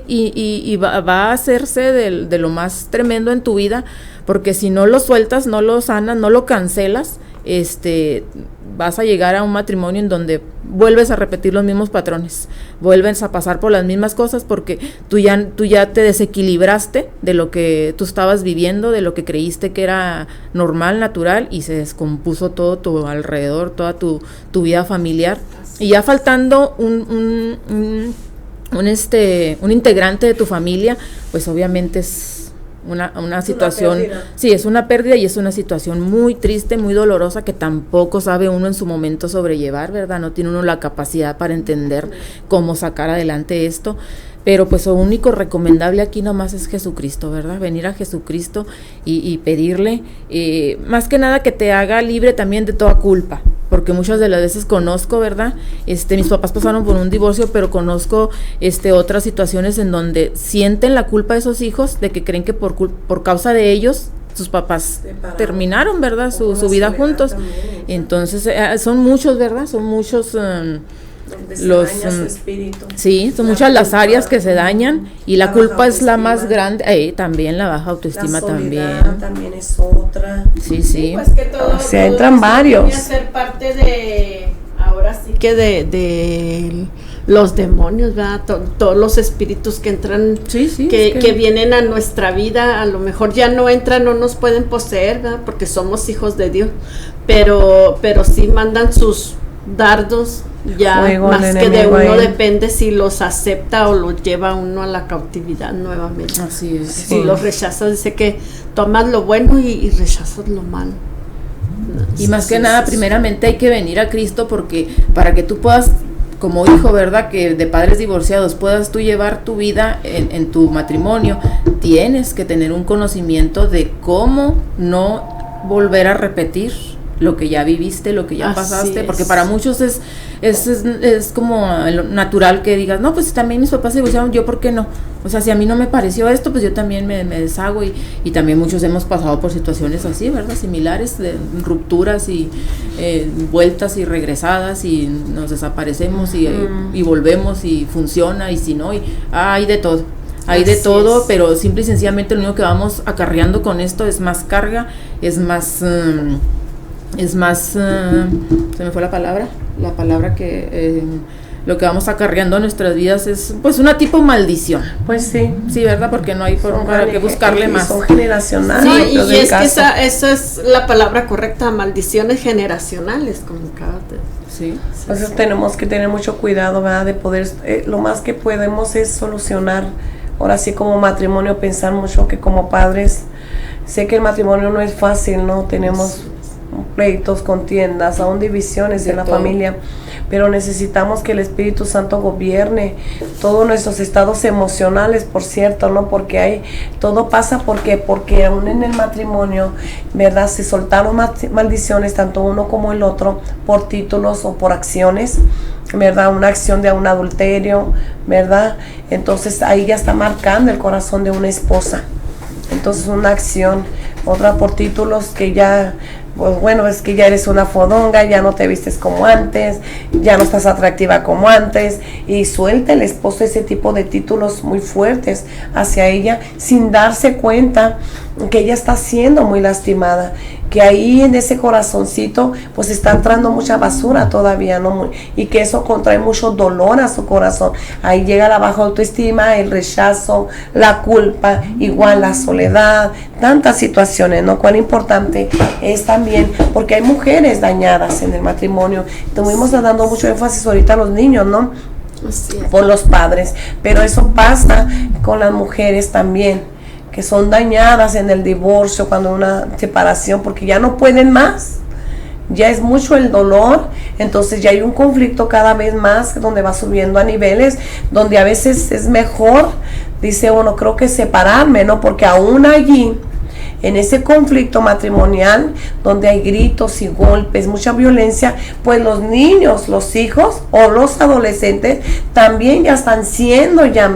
y va a hacerse de lo más tremendo en tu vida, porque si no lo sueltas, no lo sanas, no lo cancelas, vas a llegar a un matrimonio en donde vuelves a repetir los mismos patrones, vuelves a pasar por las mismas cosas porque tú ya te desequilibraste de lo que tú estabas viviendo, de lo que creíste que era normal, natural, y se descompuso todo tu alrededor, toda tu vida familiar, y ya faltando un integrante de tu familia, pues obviamente es una situación, sí, es una pérdida y es una situación muy triste, muy dolorosa, que tampoco sabe uno en su momento sobrellevar, ¿verdad? No tiene uno la capacidad para entender cómo sacar adelante esto, pero pues lo único recomendable aquí nomás es Jesucristo, ¿verdad? Venir a Jesucristo y pedirle, más que nada que te haga libre también de toda culpa, porque muchas de las veces conozco, ¿verdad? Mis papás pasaron por un divorcio, pero conozco otras situaciones en donde sienten la culpa de esos hijos, de que creen que por causa de ellos sus papás terminaron, ¿verdad? Su vida juntos. También, entonces, son muchos, ¿verdad? Son muchos los daña su espíritu. Sí, son muchas las áreas que se dañan, y la culpa es la más grande, también la baja autoestima, también es otra. Sí, pues que todo, o sea, entran varios. Viene a ser parte de, ahora sí que de los demonios, ¿verdad? Todos los espíritus que entran, que vienen a nuestra vida, a lo mejor ya no entran, no nos pueden poseer, ¿verdad? Porque somos hijos de Dios, pero sí mandan sus dardos, ya fuego, más que de uno depende si los acepta o los lleva uno a la cautividad nuevamente. Así es. Si los rechazas, dice que tomas lo bueno y rechazas lo malo. Y más que nada, primeramente hay que venir a Cristo, porque para que tú puedas, como hijo, ¿verdad?, que de padres divorciados, puedas tú llevar tu vida en tu matrimonio, tienes que tener un conocimiento de cómo no volver a repetir lo que ya viviste, lo que ya pasaste, porque para muchos es como natural que digas, no, pues también mis papás se divorciaron, yo por qué no, o sea, si a mí no me pareció esto, pues yo también me deshago, y también muchos hemos pasado por situaciones así, ¿verdad?, similares, de rupturas y vueltas y regresadas, y nos desaparecemos y volvemos y funciona, y si no, y hay de todo. Hay de todo, pero simple y sencillamente lo único que vamos acarreando con esto es más carga, es más, se me fue la palabra que lo que vamos acarreando en nuestras vidas es pues una tipo maldición. Pues sí, ¿verdad? Porque no hay para qué buscarle más. Son generacionales. Sí, y es que esa es la palabra correcta, maldiciones generacionales, como cada sí. Entonces tenemos que tener mucho cuidado, ¿verdad? De poder, lo más que podemos es solucionar. Ahora sí, como matrimonio, pensar mucho que como padres, sé que el matrimonio no es fácil, ¿no? Tenemos pleitos, contiendas, aún divisiones en la familia, pero necesitamos que el Espíritu Santo gobierne todos nuestros estados emocionales, por cierto, ¿no? Porque todo pasa porque aún en el matrimonio, ¿verdad?, se soltaron maldiciones, tanto uno como el otro, por títulos o por acciones, ¿verdad? Una acción de un adulterio, ¿verdad? Entonces ahí ya está marcando el corazón de una esposa. Entonces una acción, otra por títulos que ya, pues bueno, es que ya eres una fodonga, ya no te vistes como antes, ya no estás atractiva como antes, y suelta el esposo ese tipo de títulos muy fuertes hacia ella, sin darse cuenta que ella está siendo muy lastimada, que ahí en ese corazoncito pues está entrando mucha basura todavía, ¿no? Y que eso contrae mucho dolor a su corazón. Ahí llega la baja autoestima, el rechazo, la culpa, igual la soledad, tantas situaciones, ¿no? Cuán importante es también, porque hay mujeres dañadas en el matrimonio. Estuvimos dando mucho énfasis ahorita a los niños, ¿no? Por los padres, pero eso pasa con las mujeres también, que son dañadas en el divorcio, cuando una separación, porque ya no pueden más, ya es mucho el dolor, entonces ya hay un conflicto cada vez más, donde va subiendo a niveles, donde a veces es mejor, dice uno, creo que separarme, ¿no? Porque aún allí, en ese conflicto matrimonial, donde hay gritos y golpes, mucha violencia, pues los niños, los hijos o los adolescentes también ya están siendo ya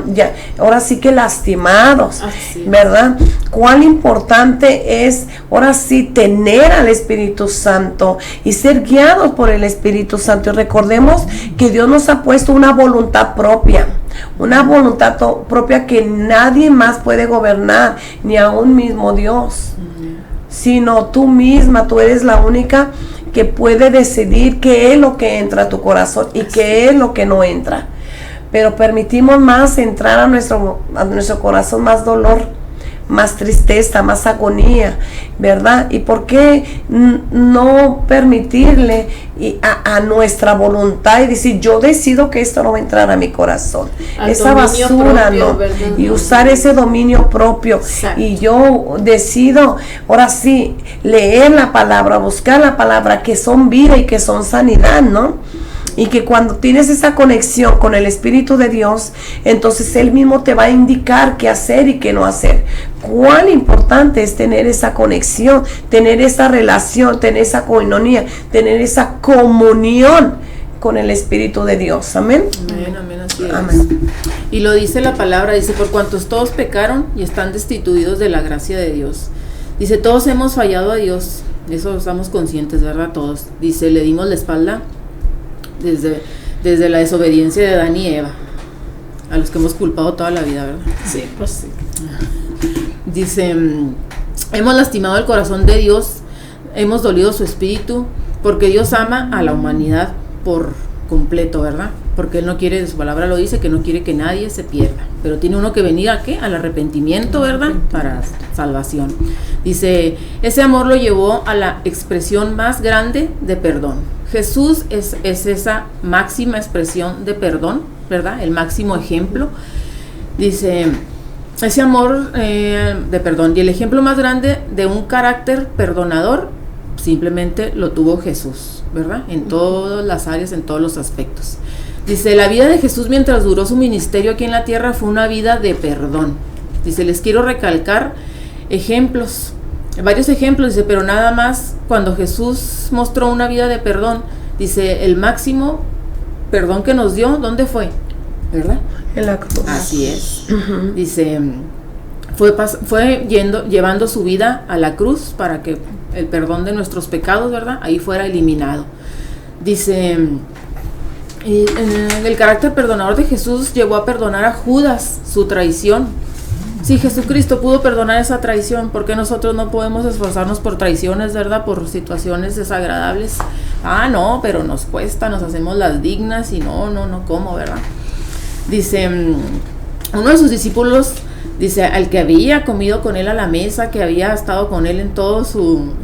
ahora sí que lastimados, ¿verdad? Cuán importante es ahora sí tener al Espíritu Santo y ser guiados por el Espíritu Santo. Y recordemos que Dios nos ha puesto una voluntad propia que nadie más puede gobernar, ni aún mismo Dios, sino tú misma. Tú eres la única que puede decidir qué es lo que entra a tu corazón y qué es lo que no entra. Pero permitimos más entrar a nuestro corazón más dolor, más tristeza, más agonía, ¿verdad? ¿Y por qué no permitirle a nuestra voluntad y decir, yo decido que esto no va a entrar a mi corazón? Esa basura, propio, ¿no? ¿Verdad? Y usar ese dominio propio. Exacto. Y yo decido, ahora sí, leer la palabra, buscar la palabra, que son vida y que son sanidad, ¿no? Y que cuando tienes esa conexión con el Espíritu de Dios, entonces Él mismo te va a indicar qué hacer y qué no hacer. Cuán importante es tener esa conexión, tener esa relación, tener esa coinonía, tener esa comunión con el Espíritu de Dios. Amén. Amén, amén, así es. Amén. Y lo dice la palabra, dice, por cuantos todos pecaron y están destituidos de la gracia de Dios. Dice, todos hemos fallado a Dios, de eso estamos conscientes, ¿verdad? Todos. Dice, le dimos la espalda desde la desobediencia de Adán y Eva, a los que hemos culpado toda la vida, ¿verdad? Sí, pues sí. Dice, hemos lastimado el corazón de Dios, hemos dolido su espíritu, porque Dios ama a la humanidad por completo, ¿verdad? Porque Él no quiere, su palabra lo dice, que no quiere que nadie se pierda, pero tiene uno que venir ¿a qué? Al arrepentimiento, ¿verdad? Para salvación. Dice, ese amor lo llevó a la expresión más grande de perdón. Jesús es esa máxima expresión de perdón, ¿verdad? El máximo ejemplo. Dice, ese amor de perdón, y el ejemplo más grande de un carácter perdonador simplemente lo tuvo Jesús, ¿verdad? En todas las áreas, en todos los aspectos. Dice, la vida de Jesús mientras duró su ministerio aquí en la tierra fue una vida de perdón. Dice, les quiero recalcar ejemplos, varios ejemplos, dice, pero nada más cuando Jesús mostró una vida de perdón, dice, el máximo perdón que nos dio, ¿dónde fue? ¿Verdad? En la cruz. Así es. Uh-huh. Dice, fue llevando su vida a la cruz para que el perdón de nuestros pecados, ¿verdad? Ahí fuera eliminado. Dice, el carácter perdonador de Jesús llevó a perdonar a Judas su traición. Si Jesucristo pudo perdonar esa traición, ¿por qué nosotros no podemos esforzarnos por traiciones, verdad? Por situaciones desagradables. Ah, no, pero nos cuesta, nos hacemos las dignas y no, ¿cómo, verdad? Dice, uno de sus discípulos, dice, al que había comido con él a la mesa, que había estado con él en todo su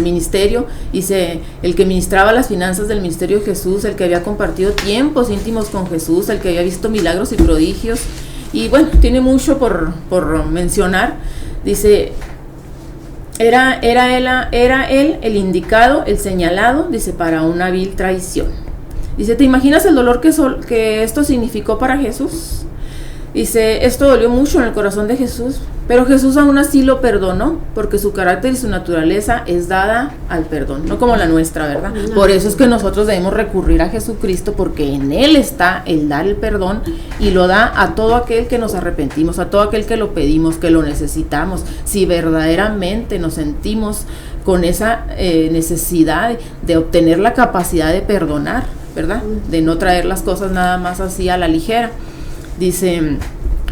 ministerio, dice, el que ministraba las finanzas del ministerio de Jesús, el que había compartido tiempos íntimos con Jesús, el que había visto milagros y prodigios, y bueno, tiene mucho por mencionar. Dice, era él el indicado, el señalado, dice, para una vil traición. Dice, ¿te imaginas el dolor que esto significó para Jesús? Dice, esto dolió mucho en el corazón de Jesús, pero Jesús aún así lo perdonó, porque su carácter y su naturaleza es dada al perdón, no como la nuestra, ¿verdad? No. Por eso es que nosotros debemos recurrir a Jesucristo, porque en Él está el dar el perdón, y lo da a todo aquel que nos arrepentimos, a todo aquel que lo pedimos, que lo necesitamos, si verdaderamente nos sentimos con esa necesidad de obtener la capacidad de perdonar, ¿verdad? De no traer las cosas nada más así a la ligera. Dice,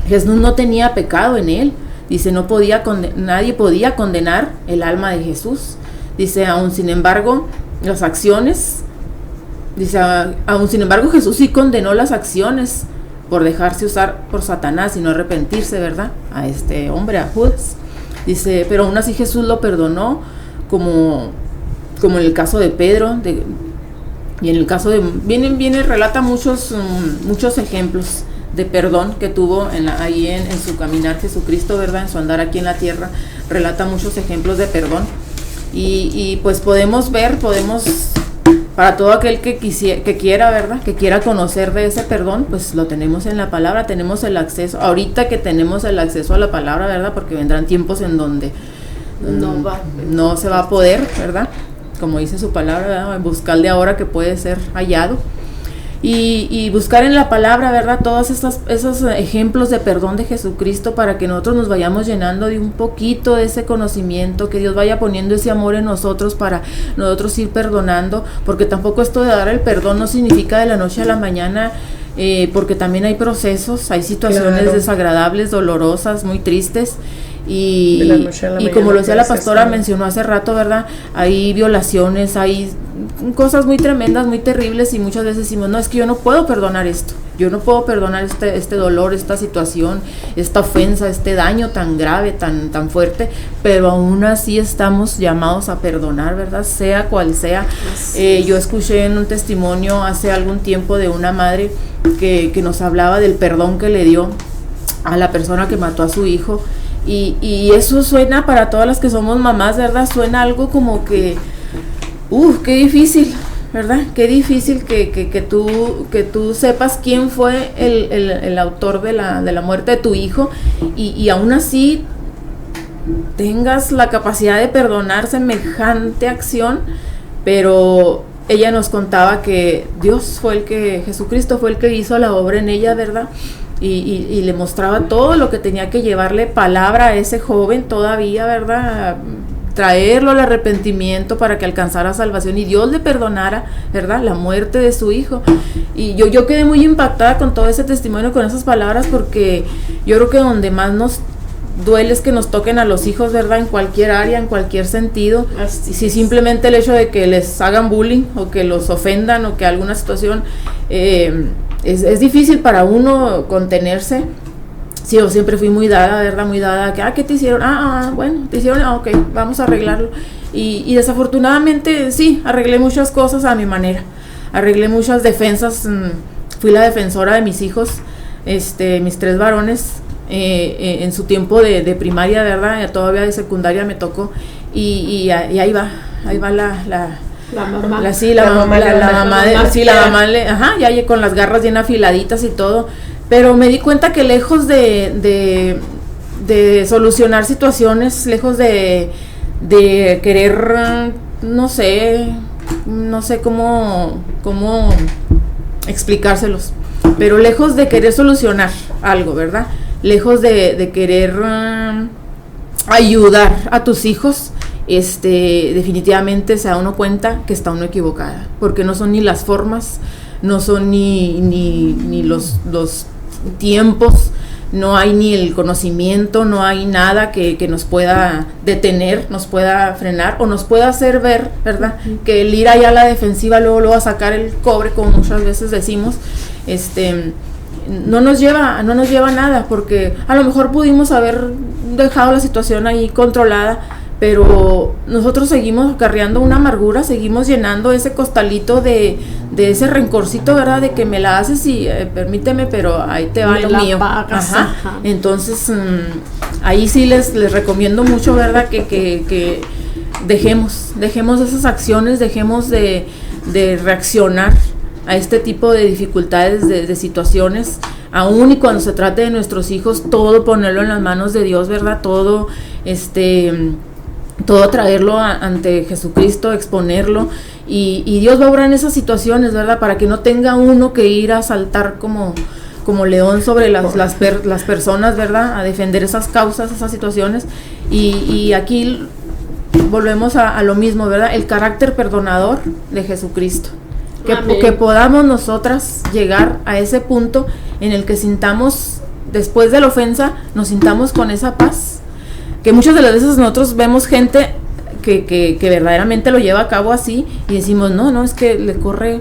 Jesús no tenía pecado en él. Dice, nadie podía condenar el alma de Jesús. Dice, aún sin embargo, las acciones, dice, aún sin embargo Jesús sí condenó las acciones por dejarse usar por Satanás y no arrepentirse, ¿verdad? A este hombre, a Judas. Dice, pero aún así Jesús lo perdonó, como en el caso de Pedro, y en el caso de, relata muchos ejemplos de perdón que tuvo ahí en su caminar Jesucristo, ¿verdad? En su andar aquí en la tierra, relata muchos ejemplos de perdón. Y pues podemos para todo aquel que quiera, ¿verdad? Que quiera conocer de ese perdón, pues lo tenemos en la palabra, tenemos el acceso. Ahorita que tenemos el acceso a la palabra, ¿verdad? Porque vendrán tiempos en donde no se va a poder, ¿verdad? Como dice su palabra, ¿verdad? Buscarle ahora que puede ser hallado. Y buscar en la palabra, ¿verdad? Todos esos ejemplos de perdón de Jesucristo, para que nosotros nos vayamos llenando de un poquito de ese conocimiento, que Dios vaya poniendo ese amor en nosotros para nosotros ir perdonando, porque tampoco esto de dar el perdón no significa de la noche a la mañana, porque también hay procesos, hay situaciones desagradables, dolorosas, muy tristes, y como lo decía la pastora, mencionó hace rato, ¿verdad? Hay violaciones, hay cosas muy tremendas, muy terribles, y muchas veces decimos, no, es que yo no puedo perdonar esto, yo no puedo perdonar este dolor, esta situación, esta ofensa, este daño tan grave, tan fuerte, pero aún así estamos llamados a perdonar, ¿verdad? Sea cual sea. Yo escuché en un testimonio hace algún tiempo de una madre que nos hablaba del perdón que le dio a la persona que mató a su hijo, y eso suena para todas las que somos mamás, ¿verdad? Suena algo como que, qué difícil, ¿verdad? Qué difícil que tú sepas quién fue el autor de la muerte de tu hijo, y aún así tengas la capacidad de perdonar semejante acción. Pero ella nos contaba que Jesucristo fue el que hizo la obra en ella, ¿verdad? Y le mostraba todo lo que tenía que llevarle palabra a ese joven todavía, ¿verdad? Traerlo al arrepentimiento para que alcanzara salvación y Dios le perdonara, ¿verdad?, la muerte de su hijo. Y yo quedé muy impactada con todo ese testimonio, con esas palabras, porque yo creo que donde más nos duele es que nos toquen a los hijos, ¿verdad?, en cualquier área, en cualquier sentido. Si simplemente el hecho de que les hagan bullying o que los ofendan o que alguna situación, es difícil para uno contenerse. Sí, yo siempre fui muy dada, ¿verdad? Muy dada, que, ¿qué te hicieron? Bueno, te hicieron, ok, vamos a arreglarlo. Y desafortunadamente, sí, arreglé muchas cosas a mi manera. Arreglé muchas defensas, fui la defensora de mis hijos, mis 3 varones, en su tiempo de primaria, ¿verdad? Todavía de secundaria me tocó, y ahí va la mamá, ya con las garras bien afiladitas y todo. Pero me di cuenta que lejos de solucionar situaciones, lejos de querer, no sé cómo explicárselos, pero lejos de querer solucionar algo, ¿verdad? Lejos de querer ayudar a tus hijos, definitivamente se da uno cuenta que está uno equivocada, porque no son ni las formas, no son ni los tiempos, no hay ni el conocimiento, no hay nada que nos pueda detener, nos pueda frenar o nos pueda hacer ver, ¿verdad?, que el ir allá a la defensiva, luego a sacar el cobre, como muchas veces decimos, no nos lleva a nada, porque a lo mejor pudimos haber dejado la situación ahí controlada, pero nosotros seguimos acarreando una amargura, seguimos llenando ese costalito de ese rencorcito, ¿verdad?, de que me la haces y permíteme, pero ahí te va lo mío. Ajá. Entonces, ahí sí les recomiendo mucho, ¿verdad?, que dejemos esas acciones, dejemos de reaccionar a este tipo de dificultades, de situaciones, aún y cuando se trate de nuestros hijos, todo ponerlo en las manos de Dios, ¿verdad? Todo traerlo ante Jesucristo, exponerlo, y Dios va a obrar en esas situaciones, ¿verdad?, para que no tenga uno que ir a saltar como león sobre las personas, ¿verdad?, a defender esas causas, esas situaciones. Y aquí volvemos a lo mismo, ¿verdad?, el carácter perdonador de Jesucristo. Que podamos nosotras llegar a ese punto en el que sintamos, después de la ofensa, nos sintamos con esa paz, que muchas de las veces nosotros vemos gente que verdaderamente lo lleva a cabo así, y decimos, no, es que le corre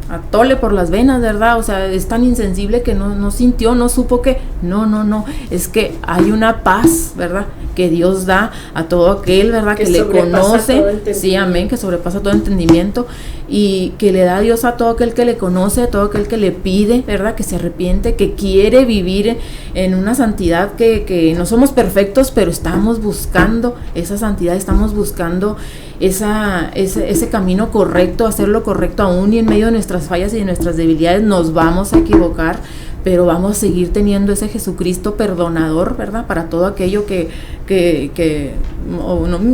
a tole por las venas, ¿verdad? O sea, es tan insensible que no sintió, no supo que, no, es que hay una paz, ¿verdad?, que Dios da a todo aquel, ¿verdad?, que le conoce, sí, amén, que sobrepasa todo entendimiento, y que le da a Dios a todo aquel que le conoce, a todo aquel que le pide, ¿verdad?, que se arrepiente, que quiere vivir en una santidad, que no somos perfectos, pero estamos buscando esa santidad, estamos buscando ese camino correcto, hacer lo correcto, aún y en medio de nuestras fallas y de nuestras debilidades nos vamos a equivocar, pero vamos a seguir teniendo ese Jesucristo perdonador, ¿verdad?, para todo aquello que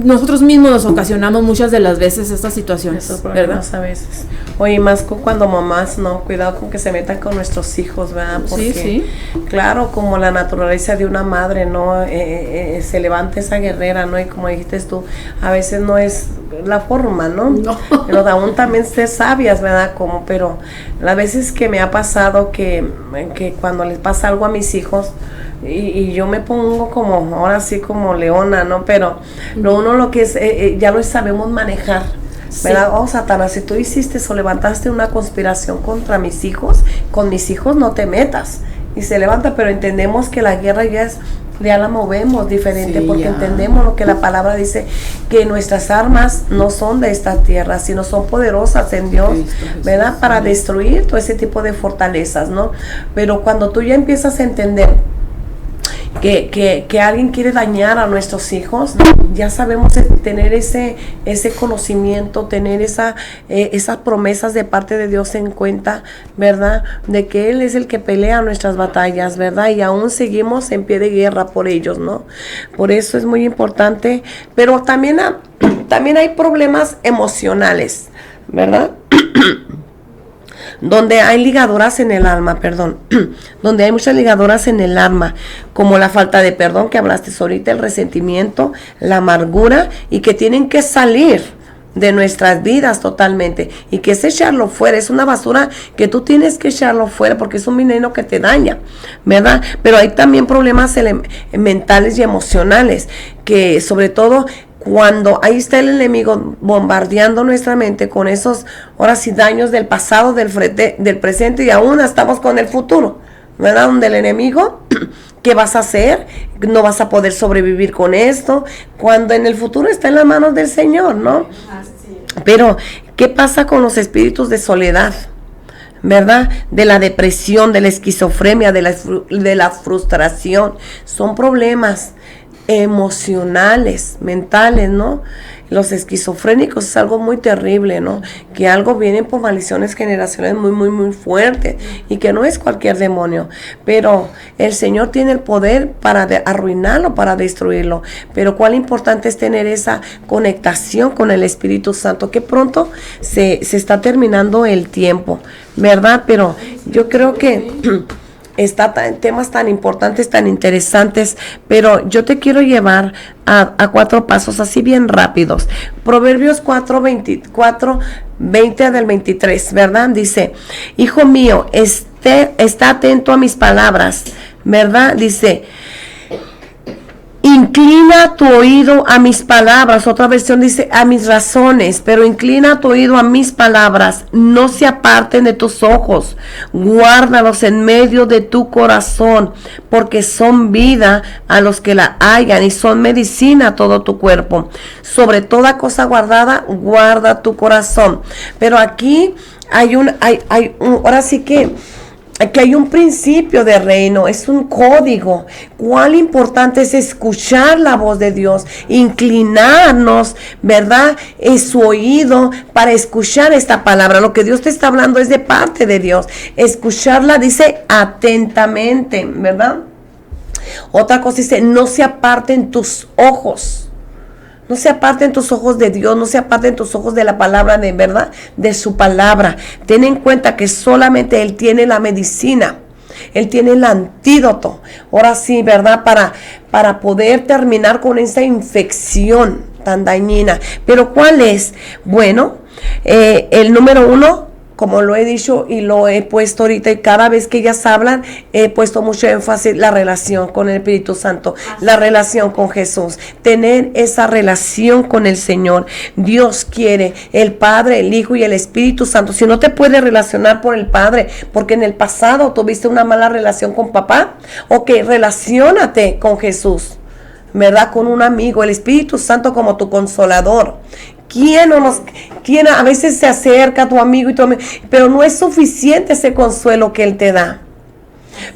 nosotros mismos nos ocasionamos muchas de las veces estas situaciones, ¿verdad? A veces. Oye, más cuando mamás, no, cuidado con que se metan con nuestros hijos, ¿verdad? Porque, sí. Claro, como la naturaleza de una madre, ¿no? Se levanta esa guerrera, ¿no? Y como dijiste tú, a veces no es la forma, ¿no? Pero aún también ser sabias, ¿verdad? Pero las veces que me ha pasado que cuando les pasa algo a mis hijos, y yo me pongo como, ahora sí como leona, ¿no? Pero lo que es, ya lo sabemos manejar, ¿verdad? Sí. Oh, Satanás, si tú hiciste o levantaste una conspiración contra mis hijos, con mis hijos no te metas. Y se levanta, pero entendemos que la guerra ya la movemos diferente, porque entendemos lo que la palabra dice, que nuestras armas no son de esta tierra, sino son poderosas en Dios, ¿verdad? Para destruir todo ese tipo de fortalezas, ¿no? Pero cuando tú ya empiezas a entender que alguien quiere dañar a nuestros hijos, ya sabemos tener ese conocimiento, tener esas promesas de parte de Dios en cuenta, ¿verdad? De que Él es el que pelea nuestras batallas, ¿verdad? Y aún seguimos en pie de guerra por ellos, ¿no? Por eso es muy importante, pero también hay problemas emocionales, ¿verdad? Donde hay ligaduras en el alma, donde hay muchas ligaduras en el alma, como la falta de perdón que hablaste ahorita, el resentimiento, la amargura, y que tienen que salir de nuestras vidas totalmente, y que es echarlo fuera, es una basura que tú tienes que echarlo fuera, porque es un veneno que te daña, ¿verdad? Pero hay también problemas mentales y emocionales, que sobre todo cuando ahí está el enemigo bombardeando nuestra mente con esos, ahora sí, daños del pasado, del presente, y aún estamos con el futuro, ¿verdad? Donde el enemigo, ¿qué vas a hacer? No vas a poder sobrevivir con esto, cuando en el futuro está en las manos del Señor, ¿no? Pero, ¿qué pasa con los espíritus de soledad? ¿Verdad? De la depresión, de la esquizofrenia, de la frustración. Son problemas emocionales, mentales, ¿no? Los esquizofrénicos es algo muy terrible, ¿no? Que algo vienen por maldiciones generacionales muy, muy, muy fuertes, y que no es cualquier demonio, pero el Señor tiene el poder para arruinarlo, para destruirlo. Pero cuál importante es tener esa conectación con el Espíritu Santo, que pronto se está terminando el tiempo, ¿verdad? Pero yo creo que está en temas tan importantes, tan interesantes, pero yo te quiero llevar a 4 pasos así bien rápidos. Proverbios 4:20 del 23, ¿verdad? Dice, hijo mío, está atento a mis palabras, ¿verdad? Dice, inclina tu oído a mis palabras. Otra versión dice a mis razones, pero inclina tu oído a mis palabras. No se aparten de tus ojos. Guárdalos en medio de tu corazón, porque son vida a los que la hallan y son medicina a todo tu cuerpo. Sobre toda cosa guardada, guarda tu corazón. Pero aquí ahora sí que aquí hay un principio de reino, es un código. Cuán importante es escuchar la voz de Dios, inclinarnos, ¿verdad? En su oído para escuchar esta palabra. Lo que Dios te está hablando es de parte de Dios. Escucharla, dice, atentamente, ¿verdad? Otra cosa dice, no se aparten tus ojos. No se aparten tus ojos de Dios, no se aparten tus ojos de la palabra de verdad, de su palabra. Ten en cuenta que solamente Él tiene la medicina, Él tiene el antídoto. Ahora sí, ¿verdad? Para poder terminar con esa infección tan dañina. Pero ¿cuál es? Bueno, el número 1, como lo he dicho y lo he puesto ahorita, y cada vez que ellas hablan, he puesto mucho énfasis, la relación con el Espíritu Santo, la relación con Jesús, tener esa relación con el Señor. Dios quiere, el Padre, el Hijo y el Espíritu Santo. Si no te puedes relacionar por el Padre, porque en el pasado tuviste una mala relación con papá, ok, relaciónate con Jesús, ¿verdad? Con un amigo, el Espíritu Santo como tu consolador. ¿Quién a veces se acerca a tu amigo pero no es suficiente ese consuelo que Él te da?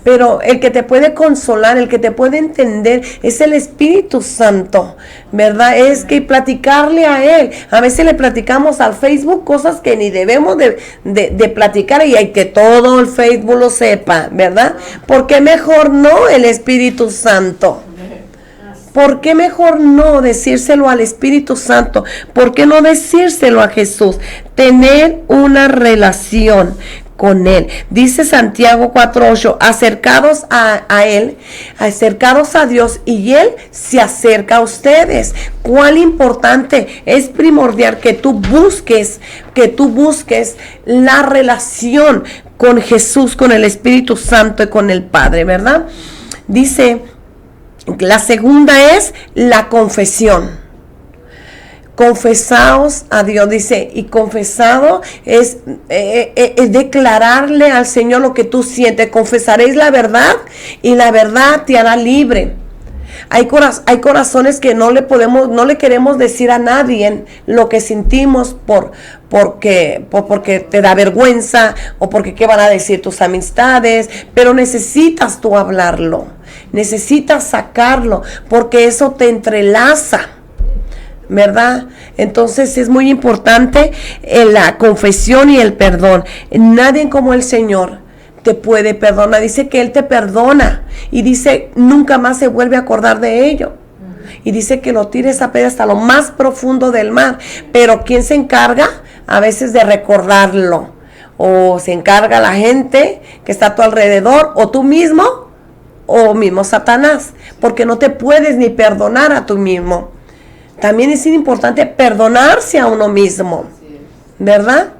Pero el que te puede consolar, el que te puede entender, es el Espíritu Santo, ¿verdad? Es que platicarle a Él. A veces le platicamos al Facebook cosas que ni debemos de platicar, y hay que todo el Facebook lo sepa, ¿verdad? ¿Por qué mejor no el Espíritu Santo? ¿Por qué mejor no decírselo al Espíritu Santo? ¿Por qué no decírselo a Jesús? Tener una relación con Él. Dice Santiago 4:8, acercados a Él, acercados a Dios, y Él se acerca a ustedes. Cuán importante, es primordial que tú busques la relación con Jesús, con el Espíritu Santo y con el Padre, ¿verdad? Dice, la segunda es la confesión. Confesaos a Dios, dice, y confesado es declararle al Señor lo que tú sientes. Confesaréis la verdad y la verdad te hará libre. Hay corazones que no le queremos decir a nadie lo que sentimos porque te da vergüenza, o porque qué van a decir tus amistades, pero necesitas tú hablarlo, necesitas sacarlo, porque eso te entrelaza, ¿verdad? Entonces es muy importante la confesión y el perdón. Nadie como el Señor te puede perdonar. Dice que Él te perdona, y dice nunca más se vuelve a acordar de ello, y dice que lo tires a pedir hasta lo más profundo del mar. Pero ¿quién se encarga a veces de recordarlo? O se encarga la gente que está a tu alrededor, o tú mismo, o mismo Satanás, porque no te puedes ni perdonar a tú mismo. También es importante perdonarse a uno mismo, ¿verdad?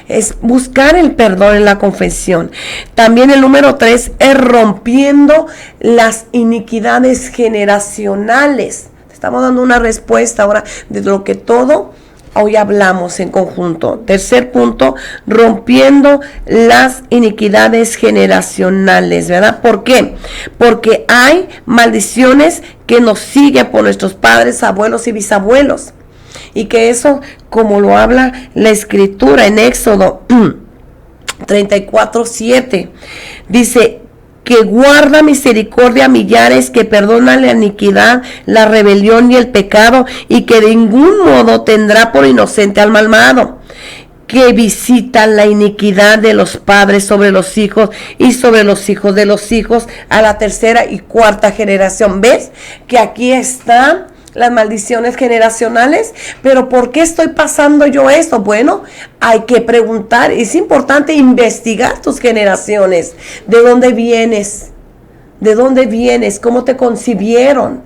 Es buscar el perdón en la confesión. También el número 3 es rompiendo las iniquidades generacionales. Estamos dando una respuesta ahora de lo que todo hoy hablamos en conjunto. Tercer punto, rompiendo las iniquidades generacionales, ¿verdad? ¿Por qué? Porque hay maldiciones que nos siguen por nuestros padres, abuelos y bisabuelos. Y que eso, como lo habla la Escritura en Éxodo 34:7, dice que guarda misericordia a millares, que perdona la iniquidad, la rebelión y el pecado, y que de ningún modo tendrá por inocente al malvado, que visita la iniquidad de los padres sobre los hijos y sobre los hijos de los hijos a la tercera y cuarta generación. ¿Ves? Que aquí están las maldiciones generacionales. Pero ¿por qué estoy pasando yo esto? Bueno, hay que preguntar. Es importante investigar tus generaciones. ¿De dónde vienes? ¿De dónde vienes? ¿Cómo te concibieron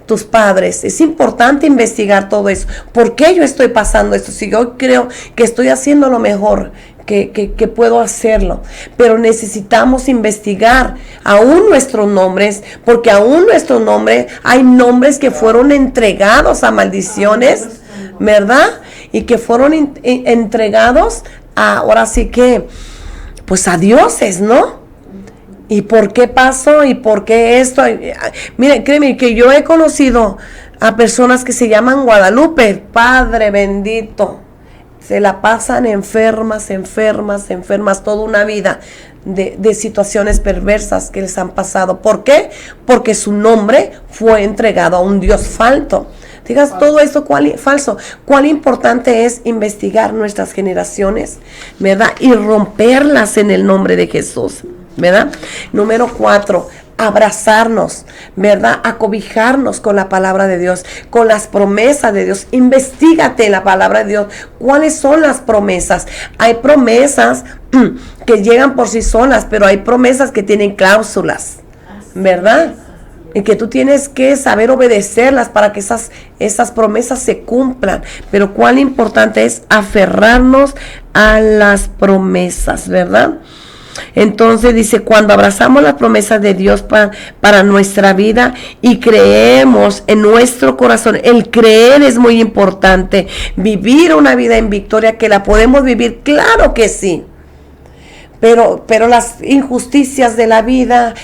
tus padres? Es importante investigar todo eso. ¿Por qué yo estoy pasando esto? Si yo creo que estoy haciendo lo mejor que puedo hacerlo, pero necesitamos investigar aún nuestros nombres, porque aún nuestros nombres, hay nombres que fueron entregados a maldiciones, ¿verdad? Y que fueron entregados ahora sí que, pues a dioses, ¿no? ¿Y por qué pasó? ¿Y por qué esto? Miren, créeme que yo he conocido a personas que se llaman Guadalupe, Padre bendito, se la pasan enfermas toda una vida de situaciones perversas que les han pasado. ¿Por qué? Porque su nombre fue entregado a un Dios falso. Digas todo esto falso. Cuán importante es investigar nuestras generaciones, ¿verdad? Y romperlas en el nombre de Jesús, ¿verdad? Número 4, abrazarnos, ¿verdad? Acobijarnos con la palabra de Dios, con las promesas de Dios. Investígate en la palabra de Dios. ¿Cuáles son las promesas? Hay promesas que llegan por sí solas, pero hay promesas que tienen cláusulas, ¿verdad? Y que tú tienes que saber obedecerlas para que esas promesas se cumplan. Pero cuán importante es aferrarnos a las promesas, ¿verdad? Entonces dice, cuando abrazamos las promesas de Dios para nuestra vida y creemos en nuestro corazón, el creer es muy importante. Vivir una vida en victoria, que la podemos vivir, claro que sí. Pero las injusticias de la vida,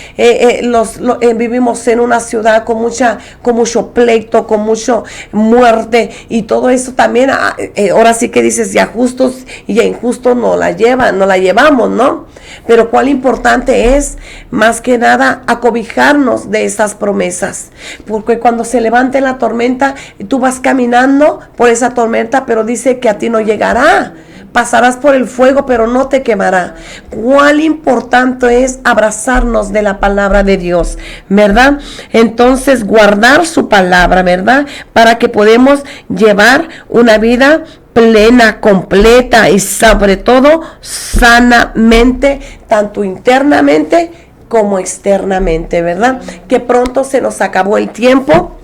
vivimos en una ciudad con mucho pleito, con mucha muerte, y todo eso también, ahora sí que dices, ya justos y a injustos no la llevamos, ¿no? Pero cuán importante es, más que nada, acobijarnos de esas promesas, porque cuando se levante la tormenta, tú vas caminando por esa tormenta, pero dice que a ti no llegará, pasarás por el fuego, pero no te quemará. Cuán importante es abrazarnos de la palabra de Dios, ¿verdad? Entonces, guardar su palabra, ¿verdad? Para que podamos llevar una vida plena, completa y sobre todo sanamente, tanto internamente como externamente, ¿verdad? Que pronto se nos acabó el tiempo.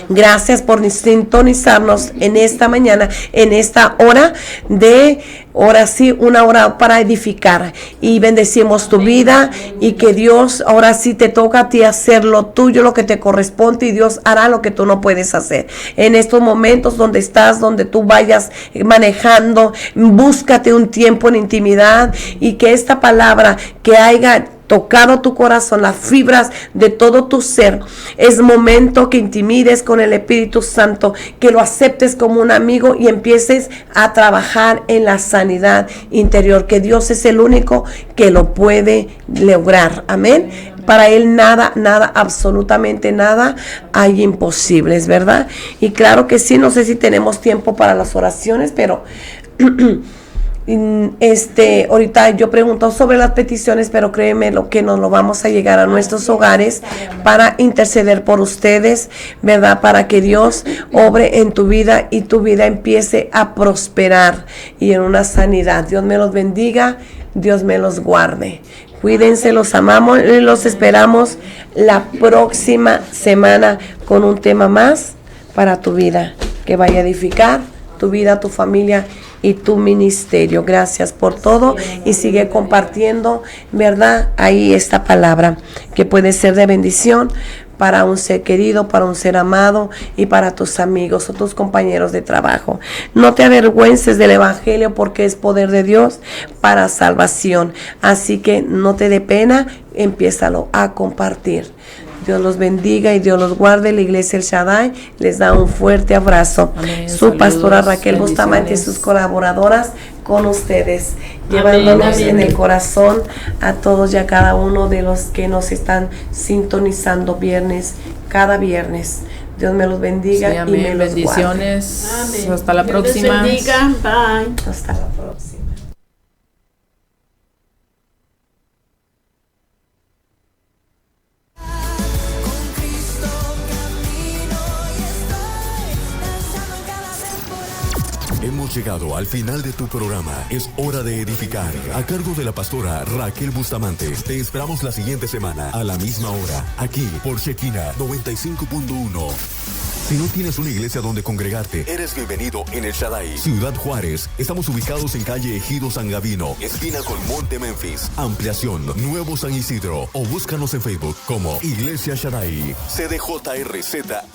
Gracias por sintonizarnos en esta mañana, en esta hora de, ahora sí, una hora para edificar, y bendecimos tu vida, y que Dios ahora sí te toca a ti hacer lo tuyo, lo que te corresponde, y Dios hará lo que tú no puedes hacer. En estos momentos donde estás, donde tú vayas manejando, búscate un tiempo en intimidad, y que esta palabra que haya tocado tu corazón, las fibras de todo tu ser, es momento que intimides con el Espíritu Santo, que lo aceptes como un amigo y empieces a trabajar en la sanidad interior, que Dios es el único que lo puede lograr. Amén. Para Él nada, absolutamente nada hay imposibles, ¿verdad? Y claro que sí, no sé si tenemos tiempo para las oraciones, pero ahorita yo pregunto sobre las peticiones, pero créeme lo que nos lo vamos a llegar a nuestros hogares para interceder por ustedes, ¿verdad? Para que Dios obre en tu vida y tu vida empiece a prosperar y en una sanidad. Dios me los bendiga, Dios me los guarde. Cuídense, los amamos y los esperamos la próxima semana con un tema más para tu vida, que vaya a edificar tu vida, tu familia y tu ministerio. Gracias por todo y sigue compartiendo, ¿verdad? Ahí esta palabra que puede ser de bendición para un ser querido, para un ser amado y para tus amigos o tus compañeros de trabajo. No te avergüences del Evangelio, porque es poder de Dios para salvación. Así que no te dé pena, empiézalo a compartir. Dios los bendiga y Dios los guarde. La Iglesia El Shaddai les da un fuerte abrazo. Amén. Su saludos, pastora Raquel Bustamante y sus colaboradoras con ustedes, llevándonos en el corazón a todos y a cada uno de los que nos están sintonizando cada viernes. Dios me los bendiga, sí, y me los bendiciones. Guarde. Hasta la próxima. Dios bendiga. Bye. Hasta la próxima. Hemos llegado al final de tu programa. Es hora de edificar. A cargo de la pastora Raquel Bustamante. Te esperamos la siguiente semana a la misma hora, aquí por Shekinah 95.1. Si no tienes una iglesia donde congregarte, eres bienvenido en El Shaddai, Ciudad Juárez. Estamos ubicados en calle Ejido San Gavino, esquina con Monte Memphis. Ampliación, Nuevo San Isidro. O búscanos en Facebook como Iglesia Shaddai, CDJRZMEX.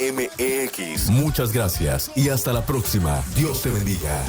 Muchas gracias y hasta la próxima. Dios te bendiga.